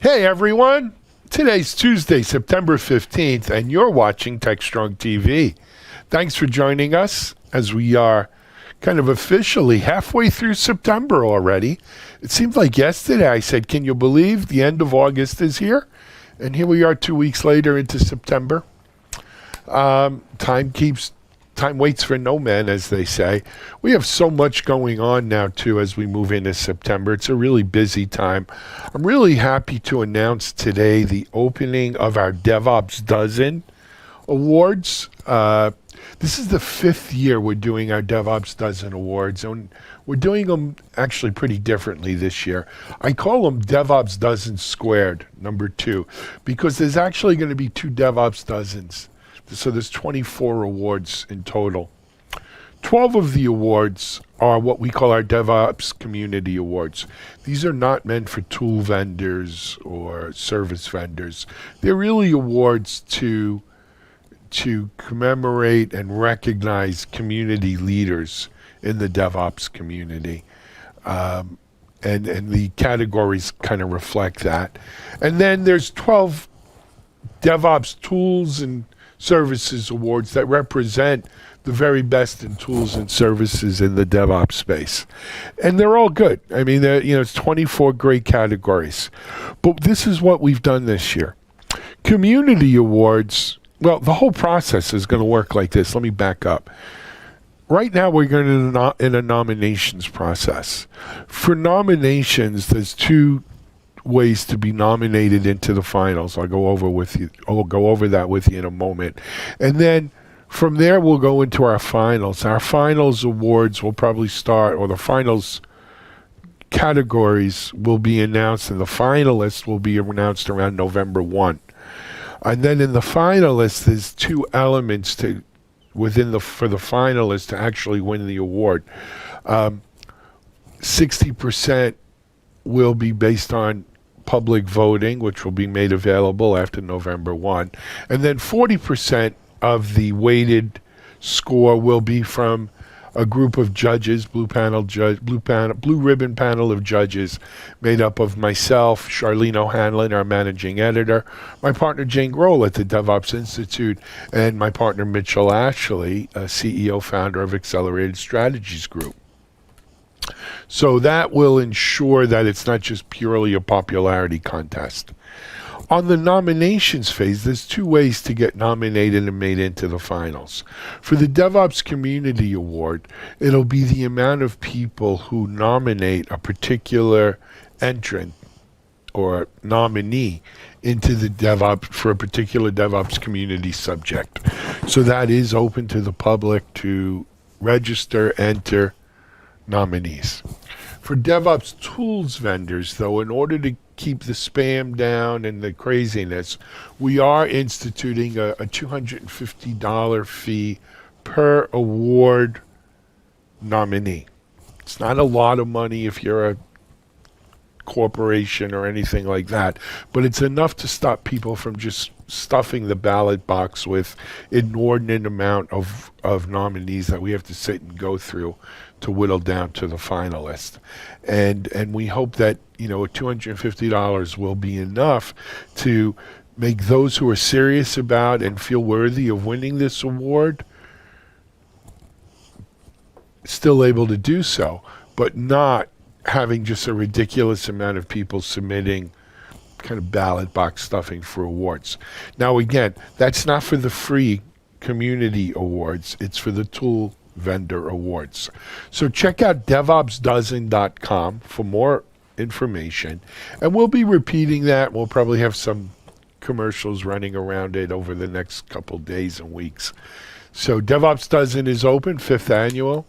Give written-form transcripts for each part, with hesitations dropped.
Hey everyone! Today's Tuesday, September 15th, and you're watching TechStrong TV. Thanks for joining us as we are kind of officially halfway through September already. It seems like yesterday I said, can you believe the end of August is here? And here we are 2 weeks later into September. Time waits for no man, as they say. We have so much going on now, too, as we move into September. It's a really busy time. I'm really happy to announce today the opening of our DevOps Dozen Awards. This is the 5th year we're doing our DevOps Dozen Awards, and we're doing them actually pretty differently this year. I call them DevOps Dozen Squared, number 2, because there's actually going to be 2 DevOps Dozens. So there's 24 awards in total. 12 of the awards are what we call our DevOps Community Awards. These are not meant for tool vendors or service vendors. They're really awards to commemorate and recognize community leaders in the DevOps community. And the categories kind of reflect that. And then there's 12 DevOps Tools and Services Awards that represent the very best in tools and services in the DevOps space. And they're all good. I mean, it's 24 great categories. But this is what we've done this year. Community Awards, well, the whole process is going to work like this. Let me back up. Right now, we're going to in a nominations process. For nominations, there's 2 ways to be nominated into the finals. I'll go over that with you in a moment. And then from there we'll go into our finals. Our finals awards will probably start, or the finals categories will be announced, and the finalists will be announced around November 1. And then in the finalists, there's 2 elements for the finalists to actually win the award. 60% will be based on public voting, which will be made available after November 1. And then 40% of the weighted score will be from a group of judges, blue ribbon panel of judges made up of myself, Charlene O'Hanlon, our managing editor, my partner Jane Grohl at the DevOps Institute, and my partner Mitchell Ashley, CEO founder of Accelerated Strategies Group. So that will ensure that it's not just purely a popularity contest. On the nominations phase, there's 2 ways to get nominated and made into the finals. For the DevOps Community Award, it'll be the amount of people who nominate a particular entrant or nominee into the DevOps for a particular DevOps community subject. So that is open to the public to register, enter nominees. For DevOps tools vendors, though, in order to keep the spam down and the craziness, we are instituting a $250 fee per award nominee. It's not a lot of money if you're a corporation or anything like that, but it's enough to stop people from just stuffing the ballot box with inordinate amount of nominees that we have to sit and go through to whittle down to the finalist. And we hope that, $250 will be enough to make those who are serious about and feel worthy of winning this award still able to do so, but not having just a ridiculous amount of people submitting kind of ballot box stuffing for awards. Now, again, that's not for the free community awards. It's for the tool vendor awards. So check out DevOpsDozen.com for more information. And we'll be repeating that. We'll probably have some commercials running around it over the next couple days and weeks. So DevOps Dozen is open, 5th annual,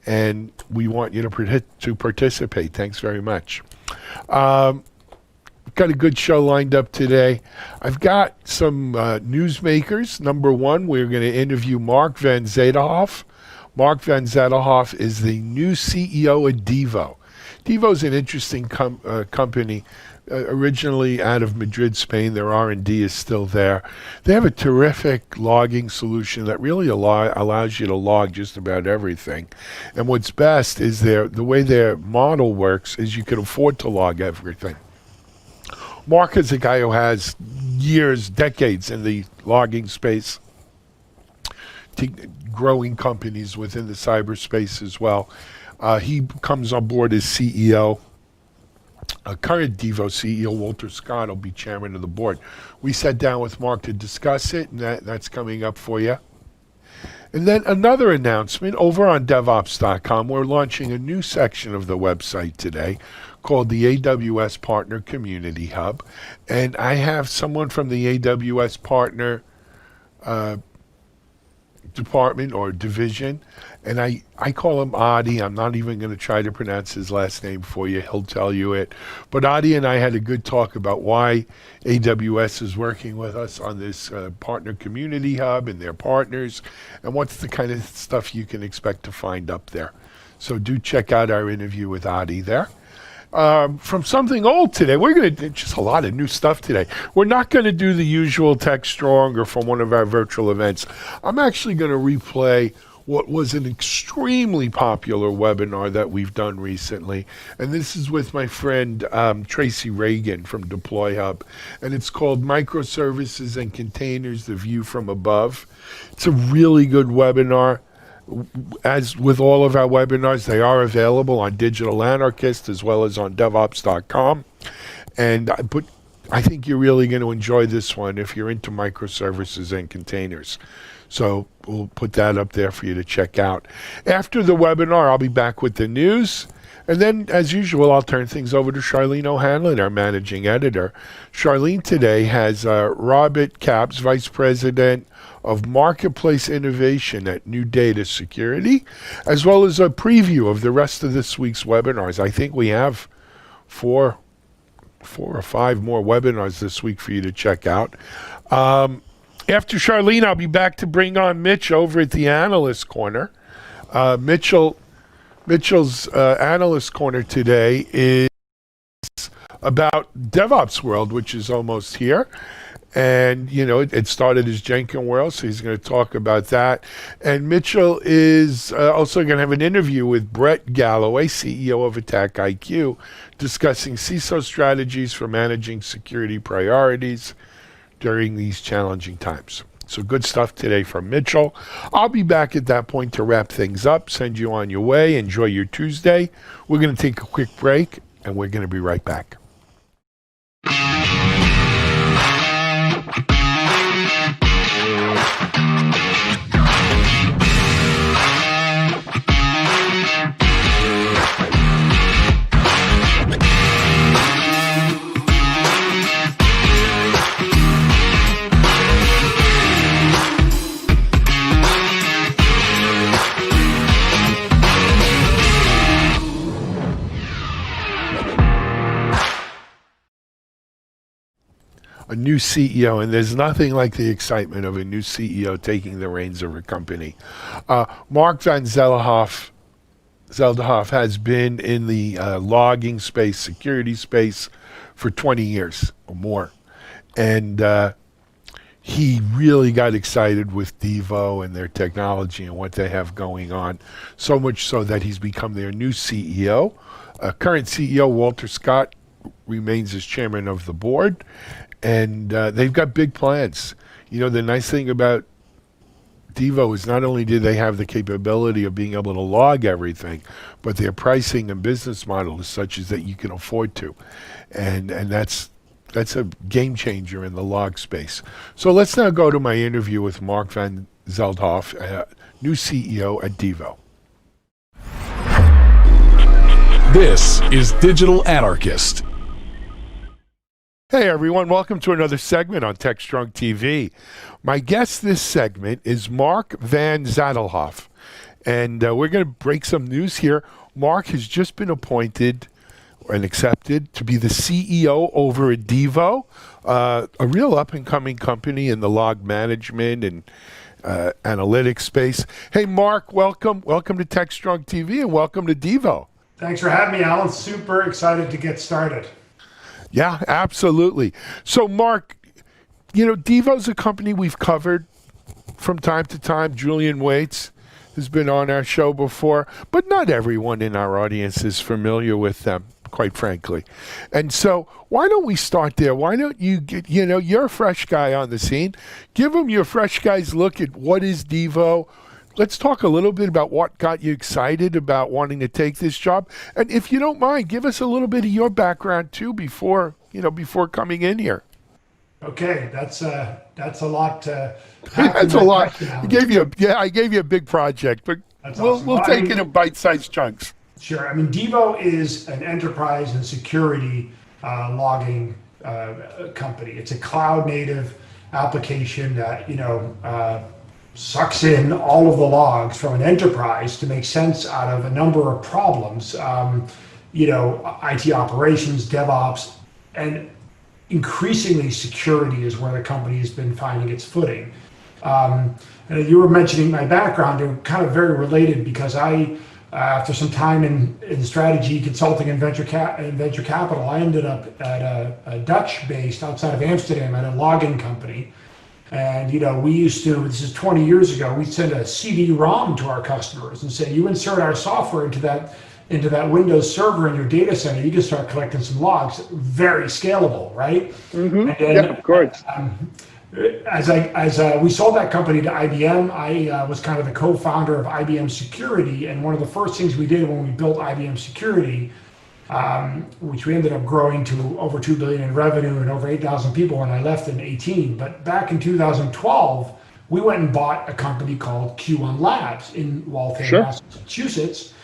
and we want you to participate. Thanks very much. Got a good show lined up today. I've got some newsmakers. Number 1, we're going to interview Mark Van Zadelhoff. Mark Van Zadelhoff is the new CEO of Devo. Devo is an interesting company, originally out of Madrid, Spain. Their R&D is still there. They have a terrific logging solution that really allows you to log just about everything. And what's best is the way their model works is you can afford to log everything. Mark is a guy who has years, decades in the logging space, growing companies within the cyberspace as well. He comes on board as CEO. Current Devo CEO Walter Scott will be chairman of the board. We sat down with Mark to discuss it, and that's coming up for you. And then another announcement over on DevOps.com. We're launching a new section of the website today called the AWS Partner Community Hub. And I have someone from the AWS Partner department or division, and I call him Adi. I'm not even going to try to pronounce his last name for you. He'll tell you it. But Adi and I had a good talk about why AWS is working with us on this partner community hub and their partners, and what's the kind of stuff you can expect to find up there. So do check out our interview with Adi there. From something old today, we're going to do just a lot of new stuff today. We're not going to do the usual TechStrong or from one of our virtual events. I'm actually going to replay what was an extremely popular webinar that we've done recently. And this is with my friend Tracy Reagan from Deploy Hub. And it's called Microservices and Containers, The View from Above. It's a really good webinar. As with all of our webinars, they are available on Digital Anarchist as well as on DevOps.com. And I think you're really going to enjoy this one if you're into microservices and containers. So we'll put that up there for you to check out. After the webinar, I'll be back with the news. And then, as usual, I'll turn things over to Charlene O'Hanlon, our managing editor. Charlene today has Robert Capps, Vice President of Marketplace Innovation at New Data Security, as well as a preview of the rest of this week's webinars. I think we have four or five more webinars this week for you to check out. After Charlene, I'll be back to bring on Mitch over at the Analyst Corner. Mitchell's Analyst Corner today is about DevOps World, which is almost here. And, you know, it started as Jenkins World, so he's going to talk about that. And Mitchell is also going to have an interview with Brett Galloway, CEO of Attack IQ, discussing CISO strategies for managing security priorities during these challenging times. So good stuff today from Mitchell. I'll be back at that point to wrap things up, send you on your way. Enjoy your Tuesday. We're going to take a quick break, and we're going to be right back. A new CEO, and there's nothing like the excitement of a new CEO taking the reins of a company. Mark van Zelderhof has been in the logging space, security space, for 20 years or more. And he really got excited with Devo and their technology and what they have going on, so much so that he's become their new CEO. Current CEO Walter Scott remains as chairman of the board. And they've got big plans. You know, the nice thing about Devo is not only do they have the capability of being able to log everything, but their pricing and business model is such as that you can afford to. And that's a game changer in the log space. So let's now go to my interview with Mark van Zelderhof, new CEO at Devo. This is Digital Anarchist. Hey everyone, welcome to another segment on TechStrong TV. My guest this segment is Mark van Zelderhof, and we're going to break some news here. Mark has just been appointed and accepted to be the CEO over at Devo, a real up-and-coming company in the log management and analytics space. Hey Mark, welcome to TechStrong TV and welcome to Devo. Thanks for having me, Alan. Super excited to get started. Yeah, absolutely. So, Mark, you know, Devo's a company we've covered from time to time. Julian Waits has been on our show before, but not everyone in our audience is familiar with them. quite frankly. And so why don't we start there? Why don't you get, you're a fresh guy on the scene. Give them your fresh guy's look at what is Devo. Let's talk a little bit about what got you excited about wanting to take this job. And if you don't mind, give us a little bit of your background too before coming in here. Okay, that's a lot. That's a lot. I gave you a big project, but That's we'll awesome. we'll Well, take it in bite-sized chunks. Sure. I mean, Devo is an enterprise and security logging company. It's a cloud-native application that sucks in all of the logs from an enterprise to make sense out of a number of problems. IT operations, DevOps, and increasingly security is where the company has been finding its footing. And you were mentioning my background, they're kind of very related because I, after some time in strategy consulting and venture capital, I ended up at a Dutch based outside of Amsterdam at a logging company. And we used to, this is 20 years ago, we'd send a CD-ROM to our customers and say, you insert our software into that Windows server in your data center, you can start collecting some logs. Very scalable, right? Mm-hmm. And then, Yeah, of course. As we sold that company to IBM, I was kind of the co-founder of IBM Security, and one of the first things we did when we built IBM Security, which we ended up growing to over $2 billion in revenue and over 8,000 people when I left in 18. But back in 2012, we went and bought a company called Q1 Labs in Waltham, Sure. Massachusetts.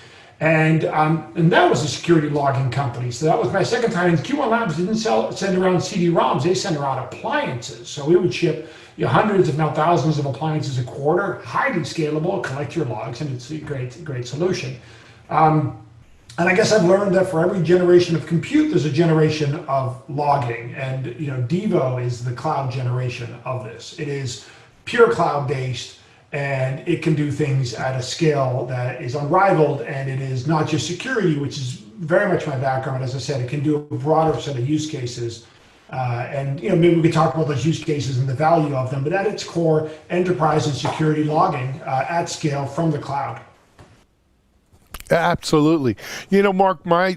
And that was a security logging company. So that was my second time. And Q1 Labs didn't send around CD-ROMs; they sent around appliances. So we would ship hundreds, if not thousands, of appliances a quarter, highly scalable. Collect your logs, and it's a great solution. And I guess I've learned that for every generation of compute, there's a generation of logging. And Devo is the cloud generation of this. It is pure cloud-based. And it can do things at a scale that is unrivaled, and it is not just security, which is very much my background. As I said, it can do a broader set of use cases, and maybe we could talk about those use cases and the value of them. But at its core, enterprise and security logging at scale from the cloud. Absolutely. Mark, I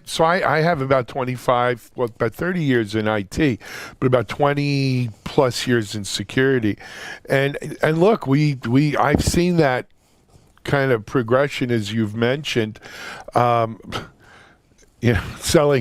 have about 30 years in IT, but about 20 plus years in security. And look, I've seen that kind of progression as you've mentioned, selling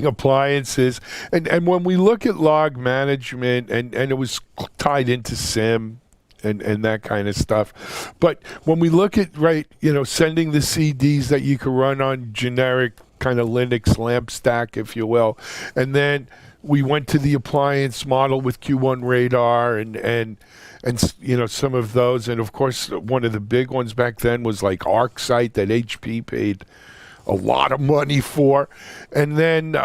appliances. And when we look at log management and it was tied into SIM, and that kind of stuff. But when we look at, sending the CDs that you can run on generic kind of Linux LAMP stack, if you will, and then we went to the appliance model with Q1 Radar and some of those. And of course, one of the big ones back then was like ArcSight that HP paid a lot of money for. And then,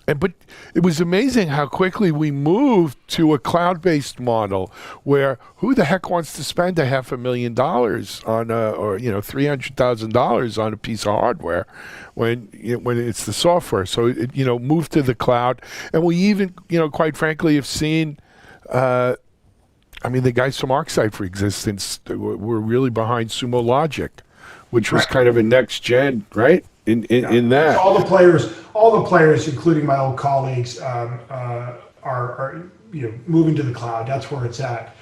but it was amazing how quickly we moved to a cloud-based model where who the heck wants to spend $500,000 on or $300,000 on a piece of hardware when it's the software. So it moved to the cloud, and we even quite frankly have seen. The guys from ArcSight, for existence, were really behind Sumo Logic, which was kind of a next gen, right? In that, all the players, including my old colleagues, are moving to the cloud. That's where it's at.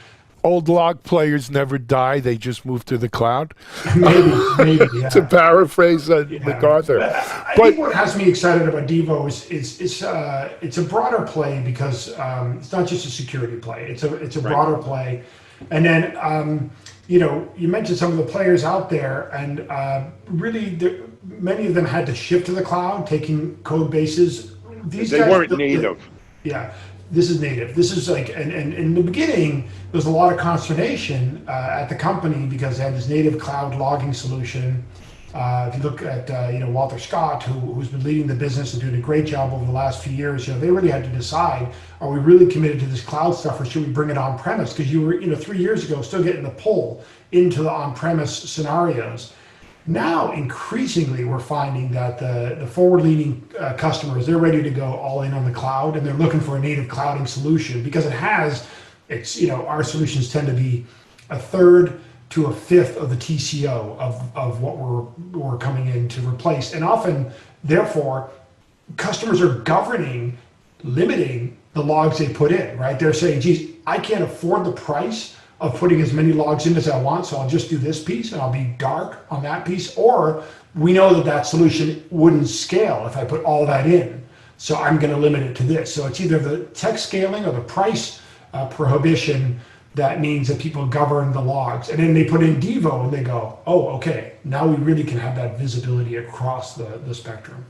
Old log players never die; they just move to the cloud. maybe, yeah. To paraphrase MacArthur. I think what has me excited about Devo is it's a broader play because it's not just a security play. It's a broader play, and then you mentioned some of the players out there, and really many of them had to shift to the cloud, taking code bases. They weren't native. Yeah, this is native. This is like, and in the beginning, there was a lot of consternation at the company because they had this native cloud logging solution. If you look at Walter Scott, who's been leading the business and doing a great job over the last few years, they really had to decide: are we really committed to this cloud stuff, or should we bring it on premise? Because you were 3 years ago still getting the pull into the on premise scenarios. Now, increasingly, we're finding that the forward-leaning customers, they're ready to go all in on the cloud, and they're looking for a native clouding solution because our solutions tend to be a third to a fifth of the TCO of what we're coming in to replace. And often, therefore, customers are limiting the logs they put in, right? They're saying, geez, I can't afford the price of putting as many logs in as I want, so I'll just do this piece and I'll be dark on that piece. Or we know that that solution wouldn't scale if I put all that in, so I'm going to limit it to this. So it's either the tech scaling or the price prohibition that means that people govern the logs. And then they put in Devo and they go, oh, okay, now we really can have that visibility across the spectrum.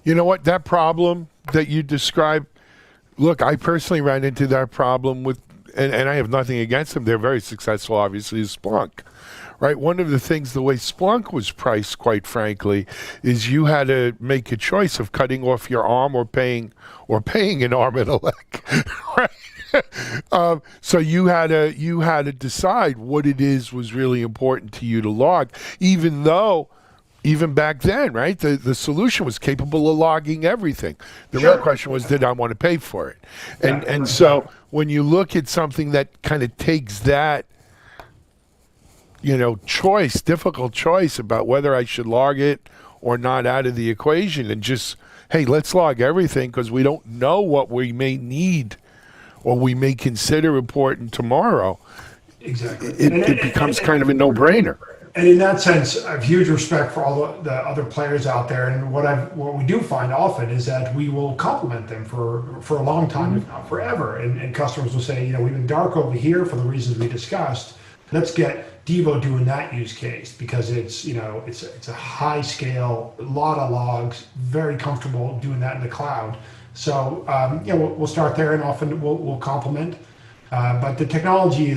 You know what? That problem that you described, look, I personally ran into that problem with, and I have nothing against them. They're very successful, obviously, is Splunk. Right? One of the things, the way Splunk was priced, quite frankly, is you had to make a choice of cutting off your arm or paying an arm and a leg. Right? So you had to decide what it is was really important to you to log, even back then, right? The solution was capable of logging everything. The real question was, did I want to pay for it? And so when you look at something that kind of takes that, difficult choice about whether I should log it or not out of the equation, and just, hey, let's log everything because we don't know what we may need or we may consider important tomorrow. Exactly. It becomes kind of a no-brainer. And in that sense, I have huge respect for all the other players out there. And what we do find often is that we will compliment them for a long time, if not forever. And customers will say, we've been dark over here for the reasons we discussed. Let's get Devo doing that use case because it's a high scale, a lot of logs, very comfortable doing that in the cloud. So we'll start there, and often we'll compliment. But the technology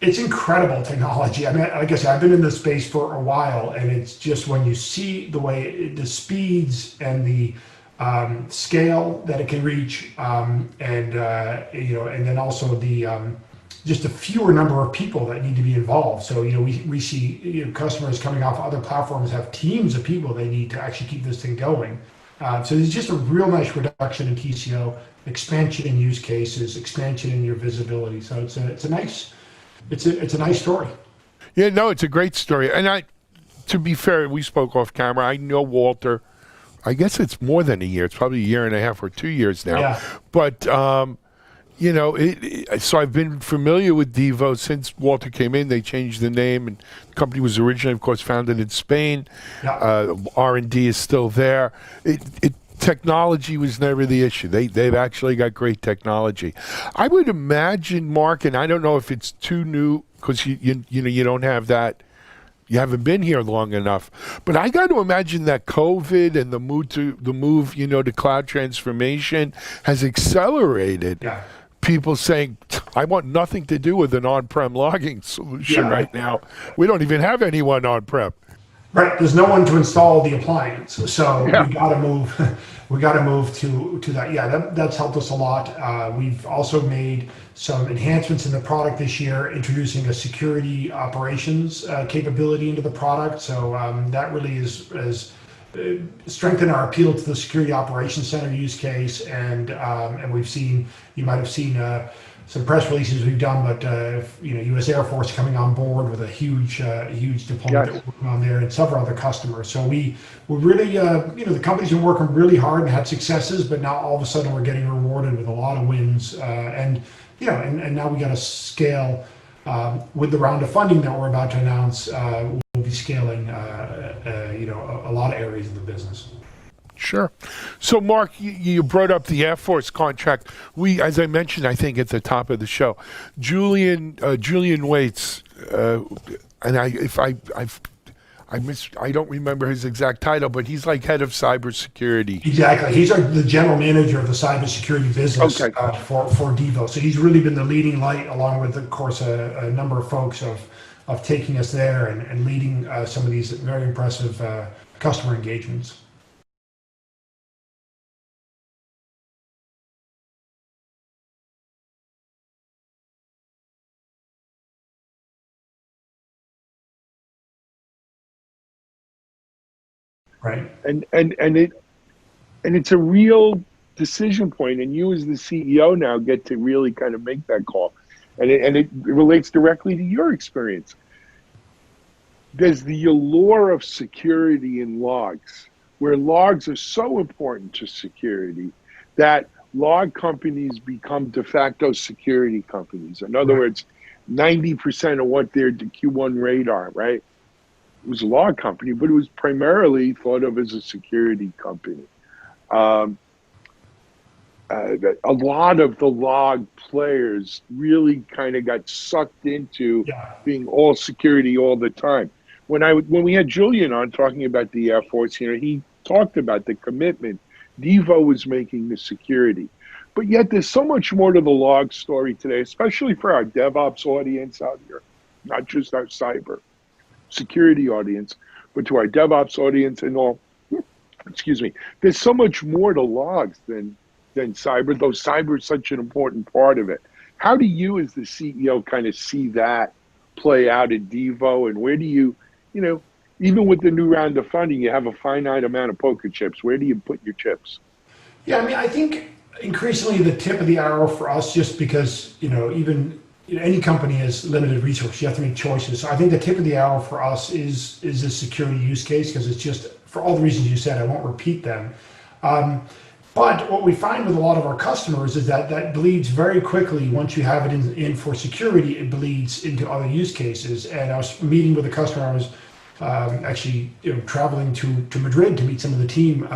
it's incredible technology. I mean, like I said, I've been in this space for a while, and it's just when you see the speeds and the scale that it can reach, and then also the just a fewer number of people that need to be involved. So we see customers coming off other platforms have teams of people they need to actually keep this thing going. So there's just a real nice reduction in TCO, expansion in use cases, expansion in your visibility. So it's a nice story. Yeah, no, it's a great story. And to be fair, we spoke off camera. I know Walter. I guess it's more than a year. It's probably a year and a half or 2 years now. Yeah. But so I've been familiar with Devo since Walter came in. They changed the name, and the company was originally, of course, founded in Spain. Yeah. R&D is still there. Technology was never the issue. They've actually got great technology. I would imagine, Mark, and I don't know if it's too new because you don't have that. You haven't been here long enough, but I got to imagine that COVID and the move to cloud transformation has accelerated. Yeah. People saying, I want nothing to do with an on-prem logging solution right now. We don't even have anyone on-prem. Right. There's no one to install the appliance. So we got to move. We got to move to that. Yeah, that's helped us a lot. We've also made some enhancements in the product this year, introducing a security operations capability into the product. So that really is strengthen our appeal to the security operations center use case, and we've seen, you might have seen some press releases we've done, but U.S. Air Force coming on board with a huge deployment that we're working on there, and several other customers. So we're really the company's been working really hard and had successes, but now all of a sudden we're getting rewarded with a lot of wins, and now we got to scale with the round of funding that we're about to announce. We'll be scaling a lot of areas of the business. Sure. So, Mark, you brought up the Air Force contract. We, as I mentioned, I think at the top of the show, Julian Waits, and I don't remember his exact title, but he's like head of cybersecurity. Exactly. He's the general manager of the cybersecurity business for Devo. So he's really been the leading light, along with, of course, a number of folks of taking us there and leading some of these very impressive customer engagements. Right. And it's a real decision point, and you as the CEO now get to really kind of make that call, and it relates directly to your experience. Does the allure of security in logs where logs are so important to security that log companies become de facto security companies. In other words, 90% of what their Q1 radar, right? It was a log company, but it was primarily thought of as a security company. A lot of the log players really kind of got sucked into being all security all the time. When we had Julian on talking about the Air Force, he talked about the commitment Devo was making to security. But yet there's so much more to the log story today, especially for our DevOps audience out here, not just our cyber security audience, but to our DevOps audience and all. Excuse me. There's so much more to logs than cyber, though cyber is such an important part of it. How do you, as the CEO, kind of see that play out at Devo, and where do you, even with the new round of funding, you have a finite amount of poker chips. Where do you put your chips? Yeah, I mean, I think increasingly the tip of the arrow for us, just because, even any company has limited resources, you have to make choices. So I think the tip of the arrow for us is a security use case, because it's just, for all the reasons you said, I won't repeat them. But what we find with a lot of our customers is that bleeds very quickly. Once you have it in for security, it bleeds into other use cases. And I was meeting with a customer. I was actually traveling to Madrid to meet some of the team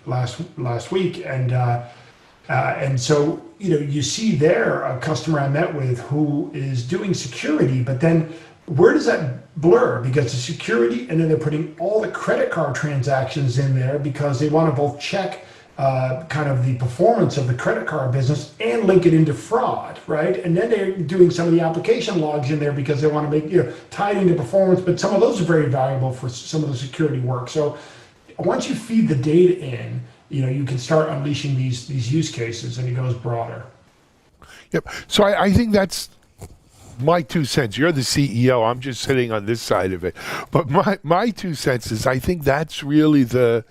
last week, and so you see there a customer I met with who is doing security, but then where does that blur? Because the security, and then they're putting all the credit card transactions in there because they want to both check kind of the performance of the credit card business and link it into fraud, right? And then they're doing some of the application logs in there because they want to make, tie it into performance, but some of those are very valuable for some of the security work. So once you feed the data in, you can start unleashing these use cases, and it goes broader. Yep. So I think that's my 2 cents. You're the CEO. I'm just sitting on this side of it. But my 2 cents is I think that's really the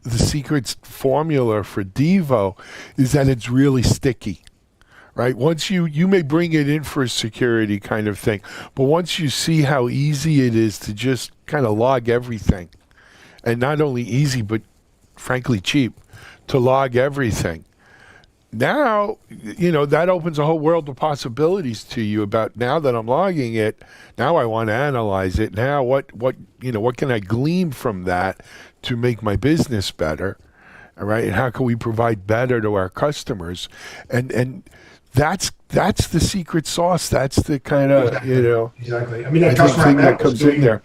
secret formula for Devo, is that it's really sticky, right? Once you may bring it in for a security kind of thing, but once you see how easy it is to just kind of log everything, and not only easy, but frankly cheap to log everything, now, that opens a whole world of possibilities to you about, now that I'm logging it, now I want to analyze it. Now what can I glean from that to make my business better? All right. And how can we provide better to our customers? And that's the secret sauce. That's the kind of, Exactly. I mean, that customer I met that comes in there.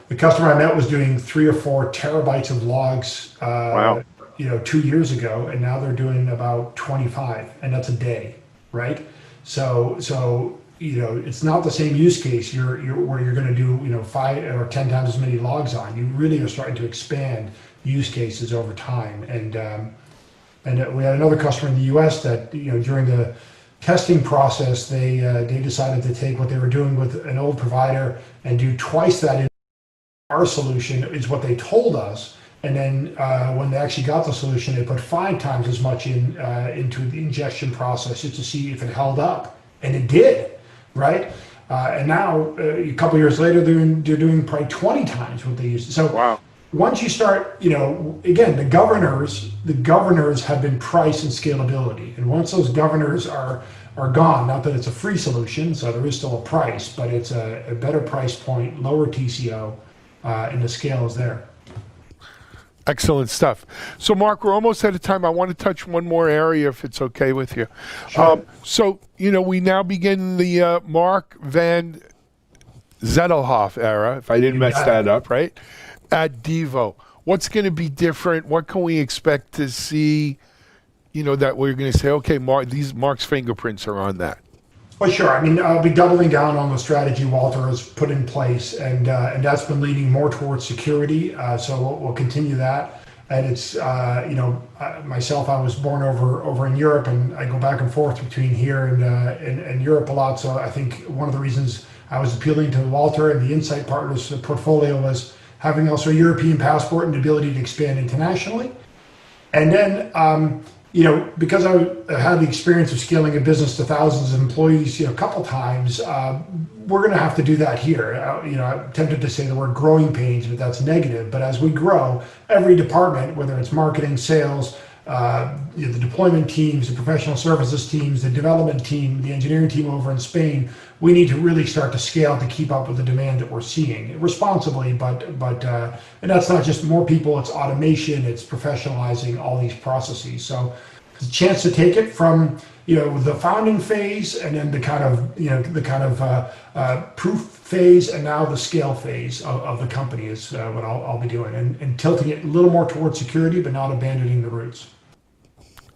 The customer I met was doing 3 or 4 terabytes of logs. Wow. 2 years ago, and now they're doing about 25, and that's a day, right? So it's not the same use case where you're going to do 5 or 10 times as many logs on. You really are starting to expand use cases over time. And we had another customer in the U.S. that during the testing process, they decided to take what they were doing with an old provider and do twice that in our solution, is what they told us. And then when they actually got the solution, they put 5 times as much into the ingestion process just to see if it held up, and it did, right? And now a couple years later, they're doing probably 20 times what they used to. So once you start, again, the governors have been price and scalability, and once those governors are gone, not that it's a free solution, so there is still a price, but it's a better price point, lower TCO, and the scale is there. Excellent stuff. So, Mark, we're almost out of time. I want to touch one more area, if it's okay with you. Sure. So, we now begin the Mark Van Zettelhoff era, if I didn't mess that up, right? At Devo. What's going to be different? What can we expect to see, that we're going to say, okay, Mark's fingerprints are on that? Well, sure. I mean, I'll be doubling down on the strategy Walter has put in place, and that's been leaning more towards security. So we'll continue that. And it's, myself, I was born over in Europe, and I go back and forth between here and Europe a lot. So I think one of the reasons I was appealing to Walter and the Insight Partners portfolio was having also a European passport and the ability to expand internationally. And then because I had the experience of scaling a business to thousands of employees, a couple times, we're going to have to do that here. I'm tempted to say the word growing pains, but that's negative. But as we grow, every department, whether it's marketing, sales, the deployment teams, the professional services teams, the development team, the engineering team over in Spain, we need to really start to scale to keep up with the demand that we're seeing responsibly. But and that's not just more people; it's automation, it's professionalizing all these processes. So, it's a chance to take it from the founding phase, and then the kind of proof phase, and now the scale phase of the company is what I'll be doing, and tilting it a little more towards security, but not abandoning the roots.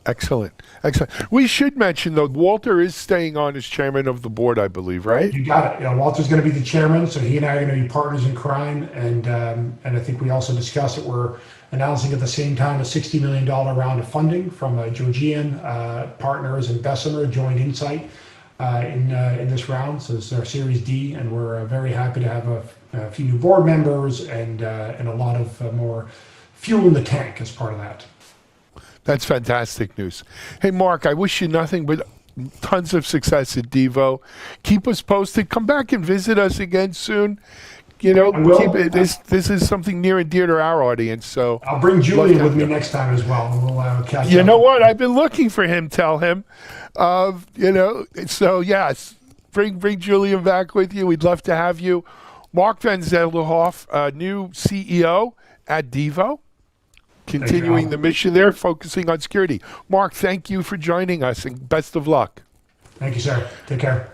Excellent. Excellent. We should mention, though, Walter is staying on as chairman of the board, I believe, right? You got it. Walter's going to be the chairman, so he and I are going to be partners in crime. And I think we also discussed that we're announcing at the same time a $60 million round of funding from Georgian partners and Bessemer joined Insight in this round. So this is our Series D, and we're very happy to have a few new board members and a lot of more fuel in the tank as part of that. That's fantastic news. Hey, Mark, I wish you nothing but tons of success at Devo. Keep us posted. Come back and visit us again soon. Keep it. This is something near and dear to our audience. So I'll bring Julian with me next time as well, and we'll catch up. You know what? I've been looking for him. Tell him. So yes, bring Julian back with you. We'd love to have you. Mark Van Zelderhoff, new CEO at Devo. Continuing the mission there, focusing on security. Mark, thank you for joining us, and best of luck. Thank you, sir. Take care.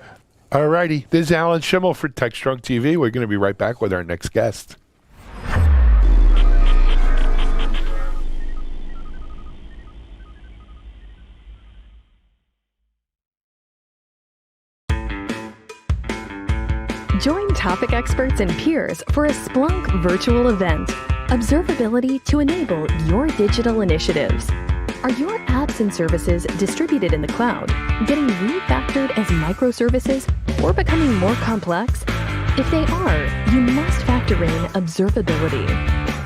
All righty. This is Alan Schimmel for TechStrong TV. We're going to be right back with our next guest. Join topic experts and peers for a Splunk virtual event. Observability to enable your digital initiatives. Are your apps and services distributed in the cloud, getting refactored as microservices, or becoming more complex? If they are, you must factor in observability.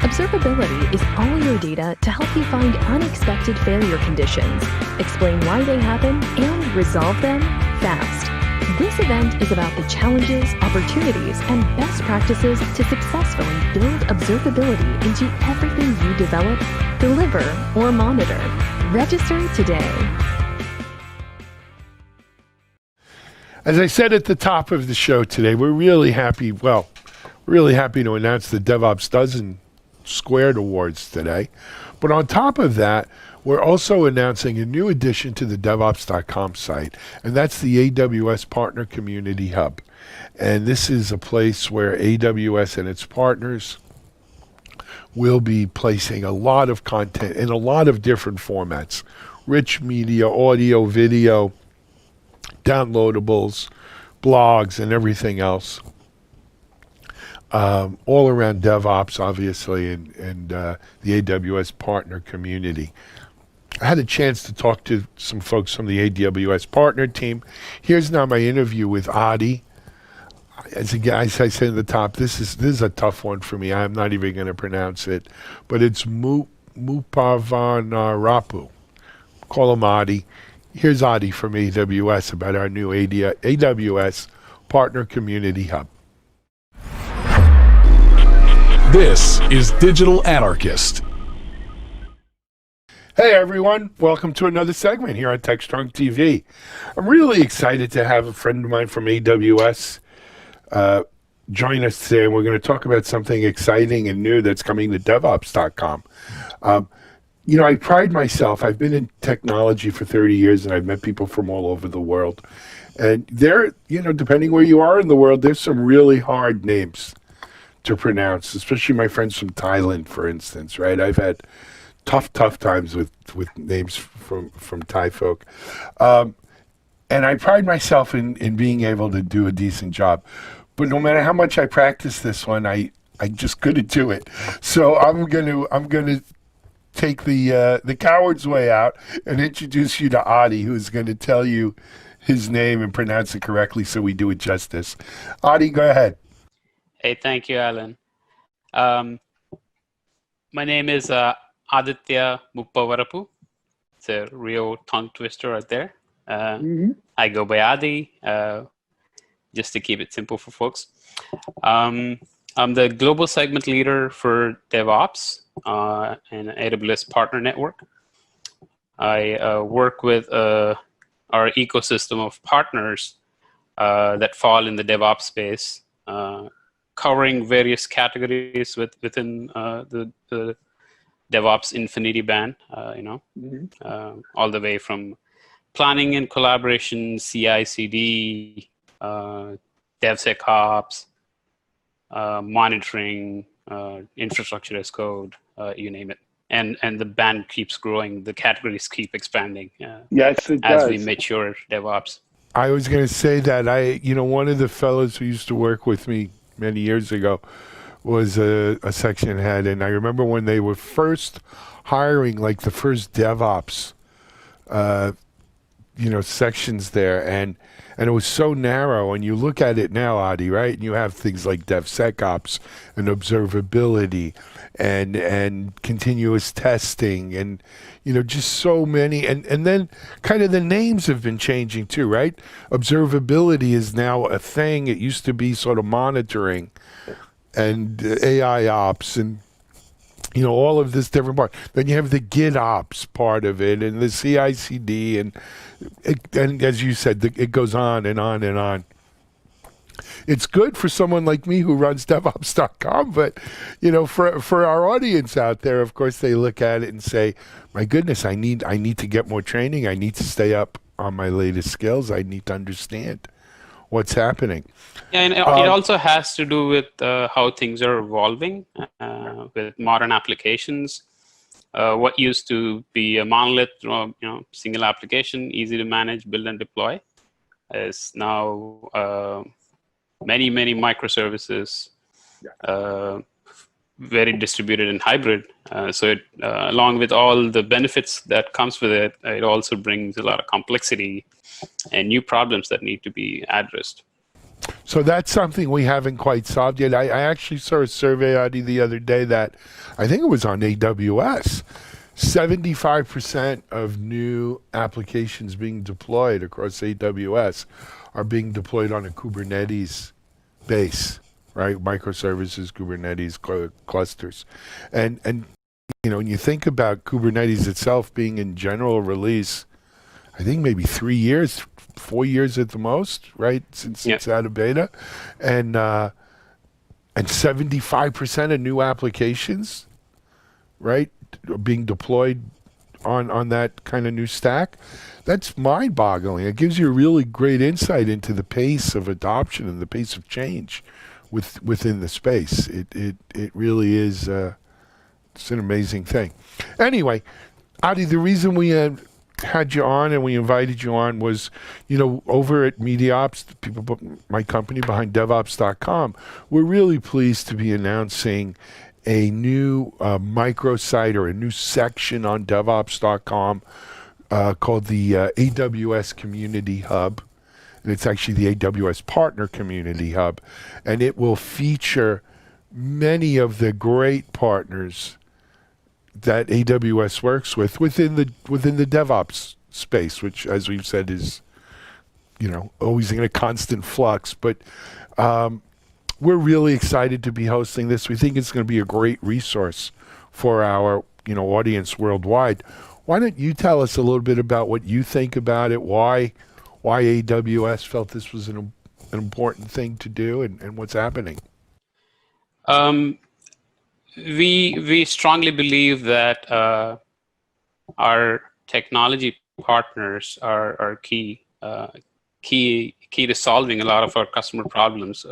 Observability is all your data to help you find unexpected failure conditions, explain why they happen, and resolve them fast. This event is about the challenges, opportunities, and best practices to successfully build observability into everything you develop, deliver, or monitor. Register today. As I said at the top of the show today, we're really happy to announce the DevOps Dozen Squared Awards today. But on top of that, we're also announcing a new addition to the DevOps.com site, and that's the AWS Partner Community Hub. And this is a place where AWS and its partners will be placing a lot of content in a lot of different formats: rich media, audio, video, downloadables, blogs, and everything else. All around DevOps, obviously, and the AWS partner community. I had a chance to talk to some folks from the AWS partner team. Here's now my interview with Adi. As I said at the top, this is a tough one for me. I'm not even going to pronounce it, but it's Mupavanarapu. Call him Adi. Here's Adi from AWS about our new AWS Partner Community Hub. This is Digital Anarchist. Hey everyone, welcome to another segment here on TechStrong TV. I'm really excited to have a friend of mine from AWS join us today, and we're going to talk about something exciting and new that's coming to DevOps.com. I pride myself. I've been in technology for 30 years, and I've met people from all over the world. And there, depending where you are in the world, there's some really hard names to pronounce, especially my friends from Thailand, for instance, right? I've had tough times with names from Thai folk. And I pride myself in being able to do a decent job. But no matter how much I practice this one, I just couldn't do it. So I'm gonna take the coward's way out and introduce you to Adi, who's going to tell you his name and pronounce it correctly so we do it justice. Adi, go ahead. Hey, thank you, Alan. My name is Aditya Muppavarapu. it's a real tongue twister right there. I go by Adi, just to keep it simple for folks. I'm the global segment leader for DevOps and AWS Partner Network. I work with our ecosystem of partners that fall in the DevOps space, covering various categories within the DevOps infinity band, all the way from planning and collaboration, CI/CD, DevSecOps, monitoring, infrastructure as code, you name it. And the band keeps growing. The categories keep expanding. Yes, it as does. we mature DevOps. I was going to say that one of the fellows who used to work with me many years ago was a section head, and I remember when they were first hiring, like the first DevOps, sections there, and it was so narrow. And you look at it now, Adi, right? And you have things like DevSecOps and observability and continuous testing and just so many. And then kind of the names have been changing too, right? Observability is now a thing. It used to be sort of monitoring and AI ops and all of this different part. Then you have the GitOps part of it and the CI/CD and as you said, it goes on and on and on. It's good for someone like me who runs DevOps.com, but for our audience out there, of course, they look at it and say, "My goodness, I need to get more training. I need to stay up on my latest skills. I need to understand what's happening." Yeah, and it also has to do with how things are evolving with modern applications. What used to be a monolith, single application, easy to manage, build, and deploy, is now many microservices, very distributed and hybrid. So it, along with all the benefits that comes with it, it also brings a lot of complexity and new problems that need to be addressed. So that's something we haven't quite solved yet. I actually saw a survey, Adi, the other day that I think it was on AWS. 75% of new applications being deployed across AWS are being deployed on a Kubernetes base, right? Microservices, Kubernetes clusters. And when you think about Kubernetes itself being in general release, I think maybe 3 years, 4 years at the most, right? Since it's out of beta. And 75% of new applications, right, are being deployed on that kind of new stack. That's mind-boggling. It gives you a really great insight into the pace of adoption and the pace of change within the space. It really is it's an amazing thing. Anyway, Adi, the reason we had you on and we invited you on was, over at MediaOps, people, my company behind DevOps.com, we're really pleased to be announcing a new microsite or a new section on DevOps.com called the AWS Community Hub. And it's actually the AWS Partner Community Hub. And it will feature many of the great partners that AWS works with within the DevOps space, which, as we've said, is always in a constant flux. But we're really excited to be hosting this. We think it's going to be a great resource for our audience worldwide. Why don't you tell us a little bit about what you think about it? Why AWS felt this was an important thing to do, and what's happening? We strongly believe that our technology partners are key to solving a lot of our customer problems.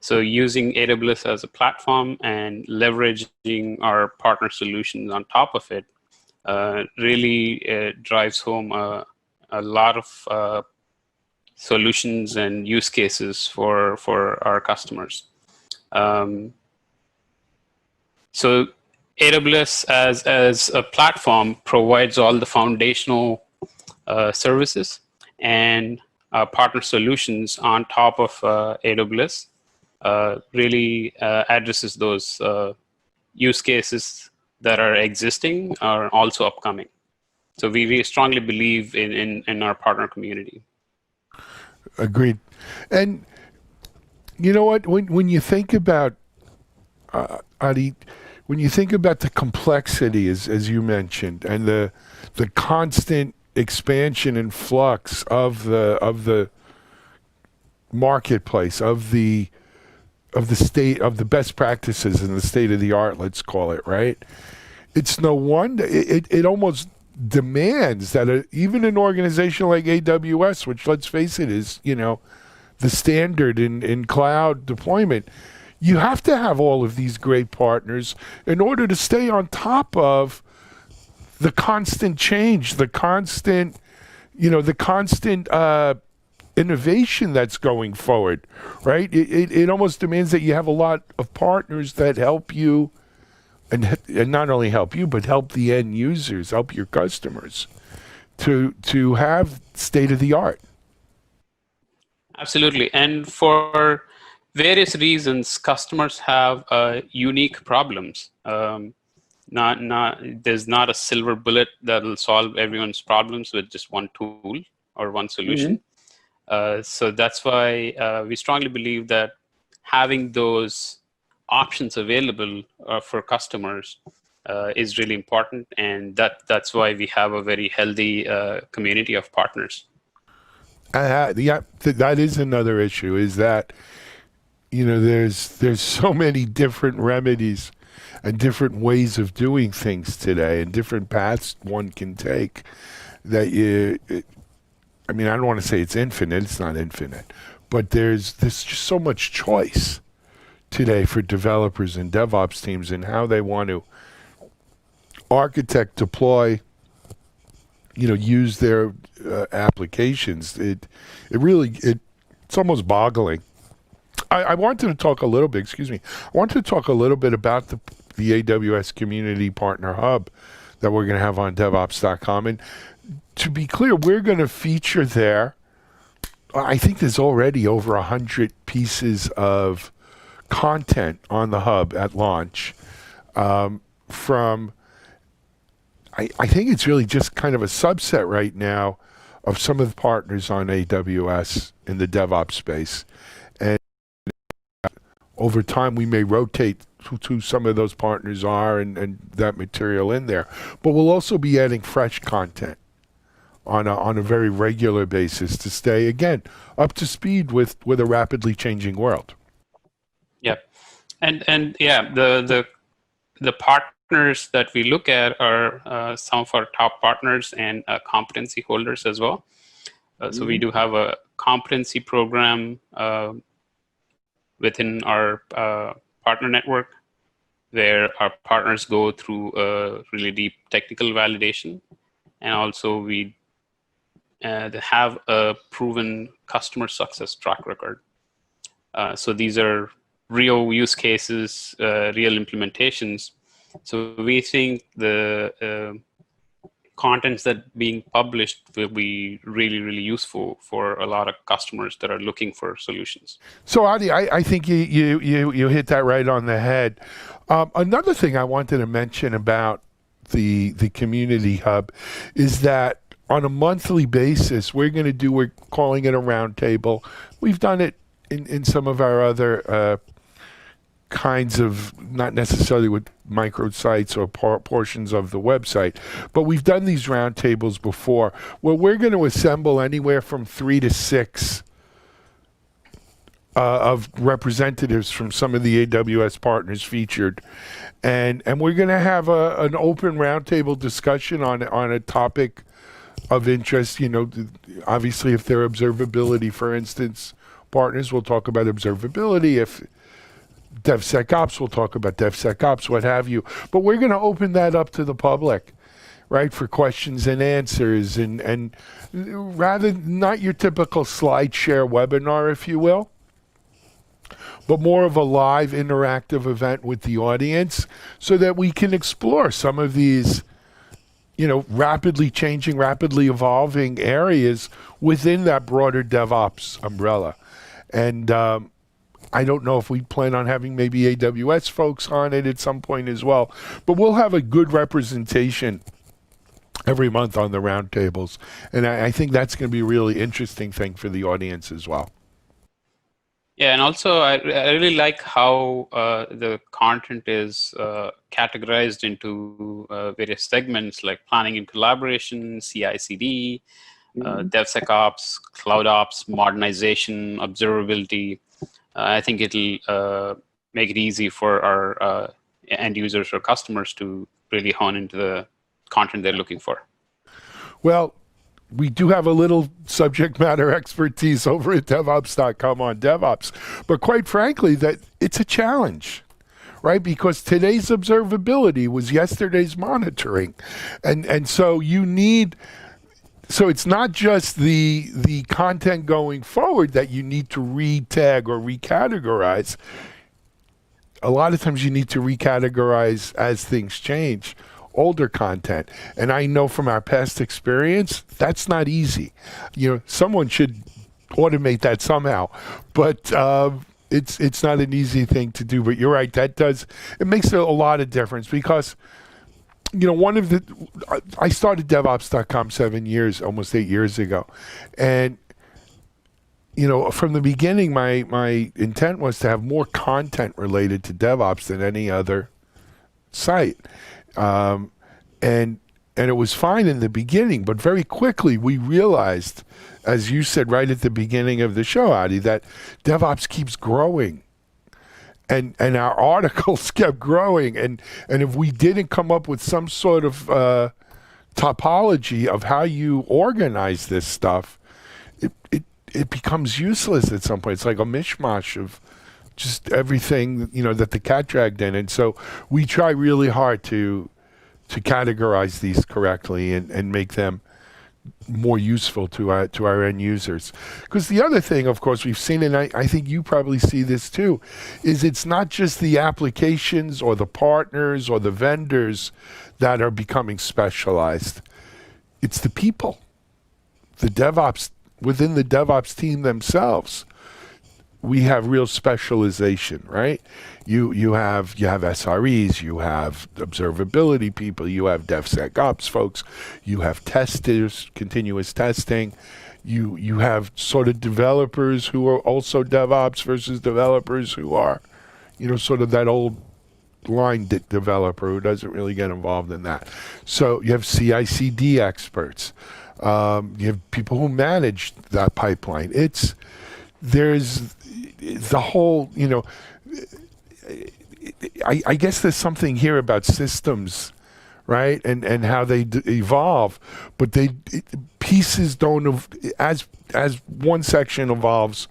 So using AWS as a platform and leveraging our partner solutions on top of it really drives home a lot of solutions and use cases for our customers. So AWS as a platform provides all the foundational services, and partner solutions on top of AWS really addresses those use cases that are existing or also upcoming. So we strongly believe in our partner community. Agreed. And you know what? When you think about Adi, when you think about the complexity, as you mentioned, and the constant expansion and flux of the marketplace, of the state of the best practices and the state of the art, let's call it, right? It's no wonder it almost demands that even an organization like AWS, which, let's face it, is the standard in cloud deployment, you have to have all of these great partners in order to stay on top of the constant change, the constant innovation that's going forward, right? It almost demands that you have a lot of partners that help you, and not only help you, but help the end users, help your customers to have state of the art. Absolutely. And for various reasons, customers have unique problems. There's not a silver bullet that will solve everyone's problems with just one tool or one solution. So that's why we strongly believe that having those options available for customers is really important, and that's why we have a very healthy community of partners. Yeah, that is another issue, is that there's so many different remedies and different ways of doing things today, and different paths one can take, that I don't want to say it's infinite. It's not infinite, but there's just so much choice today for developers and DevOps teams in how they want to architect, deploy, use their applications. It's almost boggling. I wanted to talk a little bit. I wanted to talk a little bit about the AWS Community Partner Hub that we're going to have on DevOps.com. And to be clear, we're going to feature there. I think there's already over 100 pieces of content on the hub at launch. From I think it's really just kind of a subset right now of some of the partners on AWS in the DevOps space. And over time, we may rotate who some of those partners are and that material in there. But we'll also be adding fresh content on a very regular basis to stay, again, up to speed with a rapidly changing world. Yep. And yeah, the partners that we look at are some of our top partners and competency holders as well. So we do have a competency program within our partner network, where our partners go through a really deep technical validation, and also we have a proven customer success track record. So these are real use cases, real implementations. So we think the contents that being published will be really, really useful for a lot of customers that are looking for solutions. So Adi, I think you hit that right on the head. Another thing I wanted to mention about the Community Hub is that on a monthly basis, we're calling it a roundtable. We've done it in some of our other kinds of, not necessarily with microsites or portions of the website, but we've done these roundtables before, where we're going to assemble anywhere from 3 to 6 of representatives from some of the AWS partners featured, and we're going to have an open roundtable discussion on a topic of interest. Obviously, if they're observability, for instance, partners, we'll talk about observability. If DevSecOps, we'll talk about DevSecOps, what have you. But we're going to open that up to the public, right, for questions and answers, and rather not your typical slide share webinar, if you will, but more of a live interactive event with the audience, so that we can explore some of these rapidly changing, rapidly evolving areas within that broader DevOps umbrella. And I don't know if we plan on having maybe AWS folks on it at some point as well, but we'll have a good representation every month on the roundtables. And I think that's going to be a really interesting thing for the audience as well. Yeah, and also I really like how the content is categorized into various segments like planning and collaboration, CI/CD, DevSecOps, CloudOps, modernization, observability. I think it'll make it easy for our end users or customers to really hone into the content they're looking for. Well, we do have a little subject matter expertise over at DevOps.com on DevOps, but quite frankly, that it's a challenge, right? Because today's observability was yesterday's monitoring, and so you need. So it's not just the content going forward that you need to re-tag or recategorize. A lot of times you need to recategorize as things change. Older content, and I know from our past experience that's not easy. Someone should automate that somehow, but it's not an easy thing to do. But you're right, it makes a lot of difference because I started DevOps.com almost 8 years ago, and from the beginning my intent was to have more content related to DevOps than any other site. And it was fine in the beginning, but very quickly we realized, as you said right at the beginning of the show, Adi, that DevOps keeps growing. And our articles kept growing. And if we didn't come up with some sort of topology of how you organize this stuff, it becomes useless at some point. It's like a mishmash of just everything that the cat dragged in. And so we try really hard to categorize these correctly and make them more useful to our end users. Because the other thing, of course, we've seen, and I think you probably see this too, is it's not just the applications or the partners or the vendors that are becoming specialized. It's the people, the DevOps, within the DevOps team themselves. We have real specialization, right? You have SREs, you have observability people, you have DevSecOps folks, you have testers, continuous testing, you have sort of developers who are also DevOps versus developers who are, sort of that old line developer who doesn't really get involved in that. So you have CI/CD experts, you have people who manage that pipeline. There's the whole, I guess there's something here about systems, right? And how they evolve, but pieces don't, as one section evolves,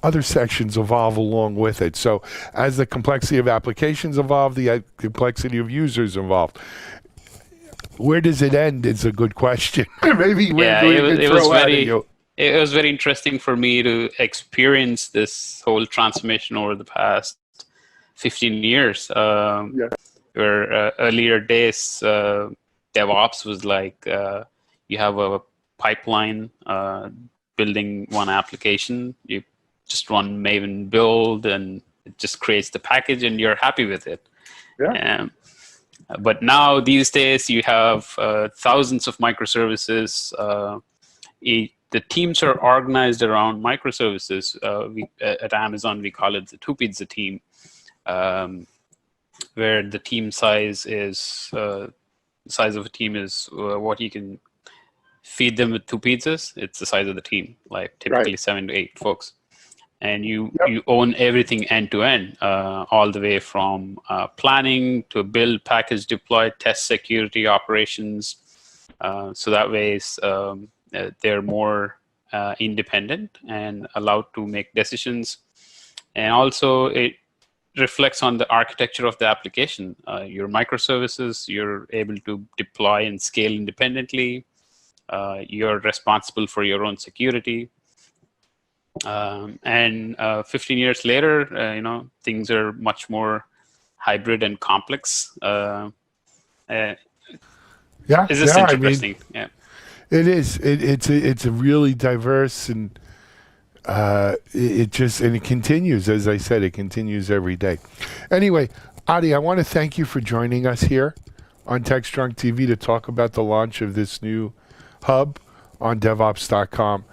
other sections evolve along with it. So as the complexity of applications evolve, the complexity of users evolve. Where does it end is a good question. Maybe it was very interesting for me to experience this whole transformation over the past 15 years. Where earlier days, DevOps was like you have a pipeline building one application. You just run Maven build, and it just creates the package, and you're happy with it. Yeah. But now these days, you have thousands of microservices. The teams are organized around microservices. At Amazon, we call it the two-pizza team, where the team size is the size of a team is what you can feed them with 2 pizzas. It's the size of the team, like typically 7 to 8 folks, and you own everything end to end, all the way from planning to build, package, deploy, test, security, operations. So that way, they're more independent and allowed to make decisions. And also it reflects on the architecture of the application. Your microservices, you're able to deploy and scale independently. You're responsible for your own security. And 15 years later, things are much more hybrid and complex. It's just interesting. It is. It's a really diverse, and it continues. As I said, it continues every day. Anyway, Adi, I want to thank you for joining us here on TechStrong TV to talk about the launch of this new hub on DevOps.com.